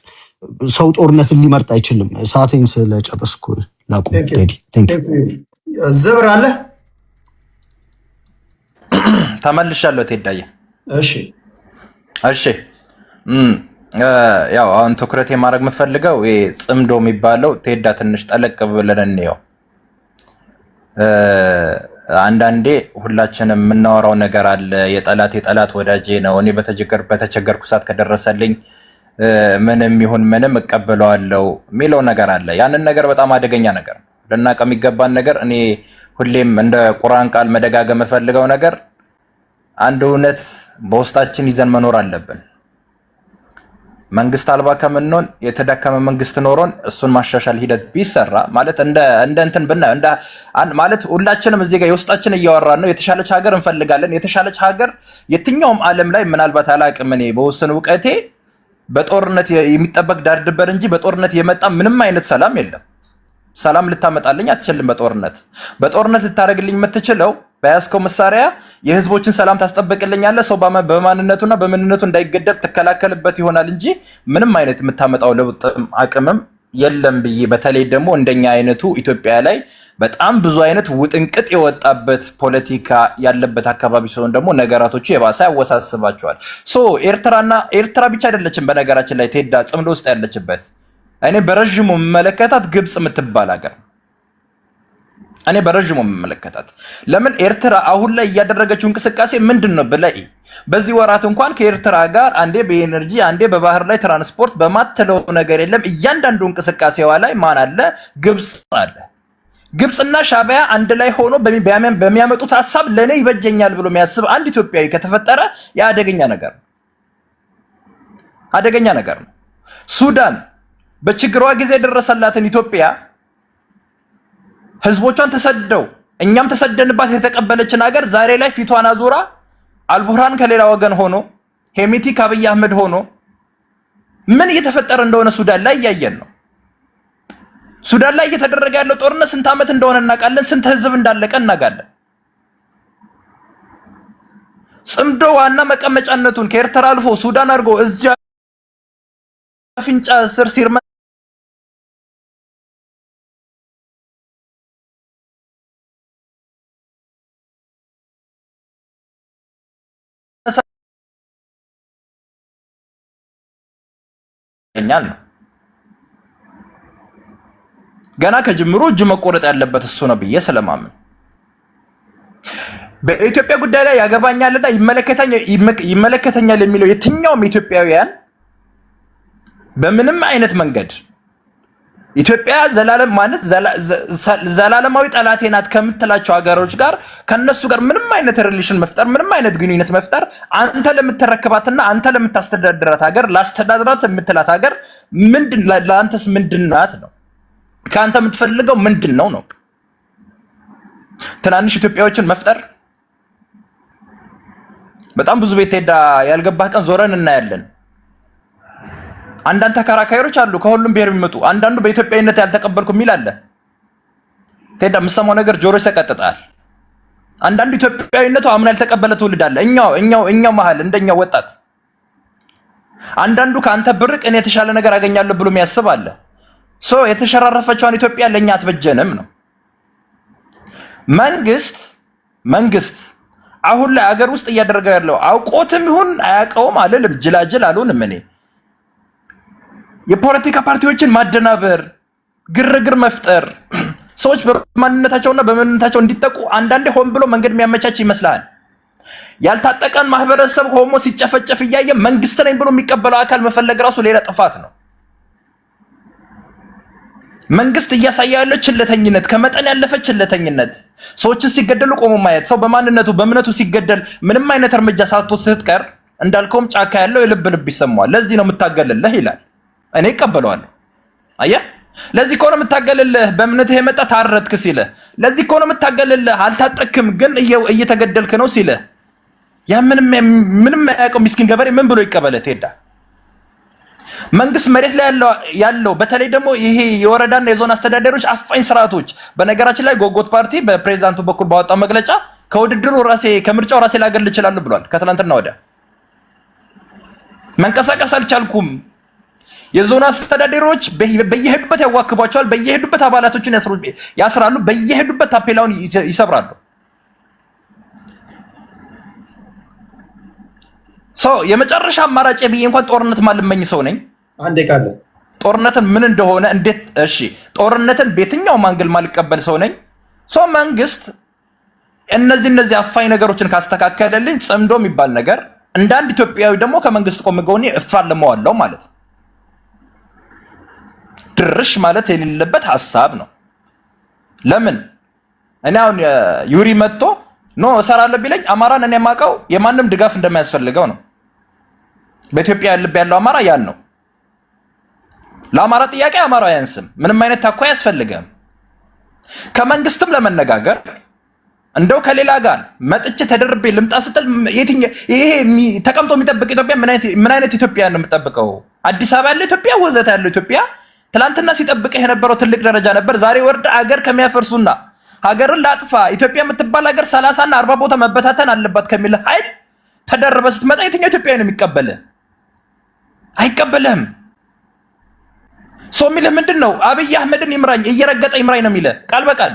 ሰው ጦርነትን ሊመርጥ አይችልም ሰዓቴን ስለጨረስኩ ላቁም ቴዲ ቴንክ ዩ ዘብር አለ ተመልሻለሁ ቴዳዬ እሺ ያው አሁን ትኩረት የማድረግ የምፈልገው ጽምዶ የሚባለው ቴዳ ትንሽ ጠለቅ ብለን እንየው አንዳንዴ ሁላችንም የምናወራው ነገር አለ የጠላት ወዳጄ ነው እኔ በተቸገርኩ ሰዓት ከደረሰልኝ ምንም ይሁን ምንም እቀበለዋለሁ የሚለው ነገር አለ ያንን ነገር በጣም አደገኛ ነገር ለናቀ የሚገባን ነገር እኔ ሁሌም እንደ ቁርአን ቃል መደጋገም ፈልገው ነገር አንድ እውነት በውስጣችን ይዘን መኖር አለብን መንግስት አልባ ከመንኖን የተዳከመ መንግስት ኖሮን እሱን ማሻሻል ሂደት ቢሰራ ማለት እንደ እንትን ማለት ሁላችንም እዚህ ጋር የውስጣችን እያወራን ነው የተሻለች ሀገር እንፈልጋለን የተሻለች ሀገር የትኛውም ዓለም ላይ ምናልባት አላቅም እኔ በወሰኑ ዕውቀቴ በጦርነት የሚጠበቅ ዳር ድንበር እንጂ በጦርነት የመጣ ምንም አይነት ሰላም የለም ሰላም ልታመጣልኝ አትችልም በጦርነት ልታረግልኝ የምትችለው በያስከው መሳሪያ የህዝቦችን ሰላም ታስጠብቅልኛለህ ሰው በማንነቱና በምንነቱ እንዳይገደል ተከላከልበት ይሆናል እንጂ ምንም አይነት የምታመጣው ለውጥ አቅምም የለም ብዬ በተለይ ደግሞ እንደኛ አይነቱ ኢትዮጵያ ላይ በጣም ብዙ አይነት ውጥንቅጥ የወጣበት ፖለቲካ ያለበት አካባቢ ሲሆን ደግሞ ነገራቶቹ የባሰ ያወሳስባቸዋል ኤርትራ ብቻ አይደለችም በነገራችን ላይ ቴዳ ጽምዶ ውስጥ ያለችበት እኔ በረጅሙ መመለከታት ግብጽ የምትባል ሀገር እኔ በረጅሙ መመለከታት ለምን ኤርትራ አሁን ላይ ያደረገችው እንቅስቃሴ ምንድነው ብላይ በዚህ ወራት እንኳን ከኤርትራ ጋር አንዴ በኤነርጂ አንዴ በባህር ላይ ትራንስፖርት በማተለው ነገር የለም እያንዳንዱ እንቅስቃሴዋ ላይ ማን አለ ግብጽ አለ ግብጽና ሻዕቢያ አንድ ላይ ሆኖ በሚያመጡት ሐሳብ ለኔ ይበጀኛል ብሎ የሚያስብ አንድ ኢትዮጵያዊ ከተፈጠረ ያደገኛ ነገር ነው ሱዳን በችግሯ ጊዜ ደረሰላትን ኢትዮጵያ ህዝቦቿን ተሰደው እኛም ተሰደንባት የተቀበለችን ሀገር ዛሬ ላይ ፊቷን አዙራ አልቡርሃን ከሌላ ወገን ሆኖ ሄሚቲ ከአብይ አህመድ ሆኖ ምን እየተፈጠረ እንደሆነ ሱዳን ላይ ያያየን ነው ሱዳን ላይ እየተደረገ ያለው ጦርነት ስንት ዓመት እንደሆነ እናውቃለን ስንት ህዝብ እንዳለቀ እናውቃለን ጽምዶ ዋና መቀመጫነቱን ከኤርትራ አልፎ ሱዳን አድርጎ እዚያ አፍንጫ ስር ሲርመ ነው ገና ከጅምሩ እጅ መቆረጥ ያለበት እሱ ነው ብዬ ስለማምን በኢትዮጵያ ጉዳይ ላይ ያገባኛልና ይመለከተኛል የሚለው የትኛውም ኢትዮጵያውያን በምንም አይነት መንገድ ኢትዮጵያ ዘላለም ማለት ዘላለማዊ ጠላቴ ናት ከምትላቸው ሀገሮች ጋር ከነሱ ጋር ምንም አይነት ሪሌሽን መፍጠር ምንም አይነት ግንኙነት መፍጠር አንተ ለምትረከባትና አንተ ለምታስተዳድራት ሀገር ላስተዳድራት የምትላት ሀገር ምንድን ለአንተስ ምንድናት ነው ካንተ የምትፈልገው ምንድነው ነው ትናንሽ ኢትዮጵያዎችን መፍጠር በጣም ብዙ ቤት ሄዳ ያልገባህ ቀን ዞረን እናያለን አንዳንድ ተከራካሪዎች አሉ ከሁሉም ብሔር የሚመጡ አንዳንዱ በኢትዮጵያዊነት ያልተቀበልኩ የሚል አለ ቴዳ የምሰማው ነገር ጆሮ ይሰቀጥጣል አንዳንዱ ኢትዮጵያዊነቱ አምና ያልተቀበለ ትውልድ አለ እኛው መሃል እንደኛው ወጣት አንዳንዱ ከአንተ ብርቅ እኔ የተሻለ ነገር አገኛለሁ ብሎ የሚያስብ አለ። የተሸራረፈችውን ኢትዮጵያ ለኛ አትበጀንም ነው። መንግስት አሁን ላይ አገር ውስጥ እያደረገ ያለው አውቆትም ይሁን አያውቀውም አልልም፣ ጅላጅል አልሆንም እኔ። የፖለቲካ ፓርቲዎችን ማደናበር፣ ግርግር መፍጠር፣ ሰዎች በማንነታቸውና በማንነታቸው እንዲጠቁ አንዳንዴ ሆን ብሎ መንገድ የሚያመቻች ይመስላል። ያልታጠቀን ማህበረሰብ ሆሞ ሲጨፈጨፍ እያየ መንግስት ነኝ ብሎ የሚቀበለው አካል መፈለግ ራሱ ሌላ ጥፋት ነው። መንግስት እያሳየ ያለው ችለተኝነት፣ ከመጠን ያለፈ ችለተኝነት፣ ሰዎችን ሲገደሉ ቆሞ ማየት፣ ሰው በማንነቱ በእምነቱ ሲገደል ምንም አይነት እርምጃ ሳትወስድ ስትቀር እንዳልከውም ጫካ ያለው የልብ ልብ ይሰማዋል። ለዚህ ነው የምታገልልህ ይላል። እኔ እቀበለዋለሁ። አየህ፣ ለዚህ ከሆነ የምታገልልህ በእምነትህ የመጣ ታረድክ ሲልህ፣ ለዚህ ከሆነ የምታገልልህ አልታጠክም ግን እየተገደልክ ነው ሲልህ፣ ያ ምንም ያውቀው ምስኪን ገበሬ ምን ብሎ ይቀበልህ? ቴዳ መንግስት መሬት ላይ ያለው በተለይ ደግሞ ይሄ የወረዳና የዞን አስተዳደሮች አፋኝ ስርዓቶች። በነገራችን ላይ ጎጎት ፓርቲ በፕሬዝዳንቱ በኩል ባወጣው መግለጫ ከውድድሩ ከምርጫው ራሴ ላገል እችላለሁ ብሏል። ከትናንትና ወዲያ መንቀሳቀስ አልቻልኩም። የዞን አስተዳደሮች በየሄዱበት ያዋክቧቸዋል፣ በየሄዱበት አባላቶችን ያስራሉ፣ በየሄዱበት ታፔላውን ይሰብራሉ። የመጨረሻ አማራጭ ብዬ እንኳን ጦርነት ማልመኝ ሰው ነኝ። አንዴ ቃል ጦርነትን ምን እንደሆነ እንዴት ጦርነትን በየትኛውም አንግል ማልቀበል ሰው ነኝ። መንግስት እነዚህ አፋኝ ነገሮችን ካስተካከለልኝ ጽምዶ የሚባል ነገር እንደ አንድ ኢትዮጵያዊ ደግሞ ከመንግስት ቆም ጎኔ እፋለመዋለሁ ማለት ነው። ድርሽ ማለት የሌለበት ሐሳብ ነው። ለምን እኔ አሁን ዩሪ መጥቶ እሰራለሁ ቢለኝ አማራን እኔ የማውቀው የማንም ድጋፍ እንደማያስፈልገው ነው። በኢትዮጵያ ልብ ያለው አማራ ያን ነው። ለአማራ ጥያቄ አማራ አያንስም። ምንም አይነት ታኳ አያስፈልግም። ከመንግስትም ለመነጋገር እንደው ከሌላ ጋር መጥቼ ተደርቤ ልምጣ ስትል ይሄ ተቀምጦ የሚጠብቅ ኢትዮጵያ ምን አይነት ኢትዮጵያ ነው የምጠብቀው? አዲስ አበባ ያለው ኢትዮጵያ፣ ወዘተ ያለው ኢትዮጵያ ትላንትና ሲጠብቅህ የነበረው ትልቅ ደረጃ ነበር። ዛሬ ወርድ አገር ከሚያፈርሱና ሀገርን ላጥፋ ኢትዮጵያ የምትባል ሀገር 30 እና 40 ቦታ መበታተን አለባት ከሚል ኃይል ተደርበ ስትመጣ የትኛው ኢትዮጵያዊ ነው የሚቀበልህ? አይቀበልህም። የሚልህ ምንድን ነው? አብይ አህመድን ይምራኝ እየረገጠ ይምራኝ ነው የሚልህ ቃል በቃል።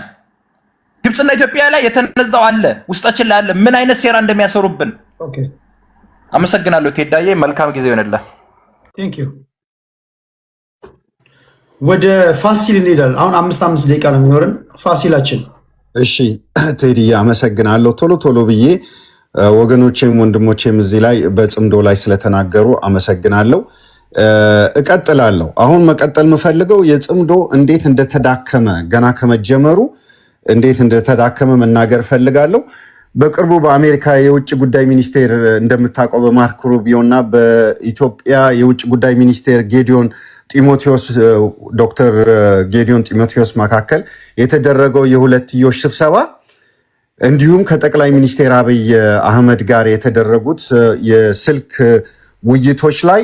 ግብፅና ኢትዮጵያ ላይ የተነዛው አለ፣ ውስጣችን ላይ አለ፣ ምን አይነት ሴራ እንደሚያሰሩብን። አመሰግናለሁ ቴዳዬ፣ መልካም ጊዜ ይሆንልህ። ቴንክ ዩ። ወደ ፋሲል እንሄዳለን። አሁን 5 ደቂቃ ነው የሚኖርን ፋሲላችን። እሺ ቴዲ አመሰግናለሁ። ቶሎ ብዬ ወገኖቼም ወንድሞቼም እዚህ ላይ በጽምዶ ላይ ስለተናገሩ አመሰግናለሁ። እቀጥላለሁ። አሁን መቀጠል የምፈልገው የጽምዶ እንዴት እንደተዳከመ ገና ከመጀመሩ እንዴት እንደተዳከመ መናገር ፈልጋለሁ። በቅርቡ በአሜሪካ የውጭ ጉዳይ ሚኒስቴር እንደምታውቀው በማርኮ ሩቢዮ እና በኢትዮጵያ የውጭ ጉዳይ ሚኒስቴር ዶክተር ጌዲዮን ጢሞቴዎስ መካከል የተደረገው የሁለትዮሽ ስብሰባ እንዲሁም ከጠቅላይ ሚኒስቴር አብይ አህመድ ጋር የተደረጉት የስልክ ውይይቶች ላይ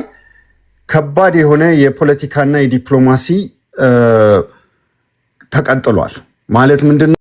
ከባድ የሆነ የፖለቲካና የዲፕሎማሲ ተቀጥሏል። ማለት ምንድነው?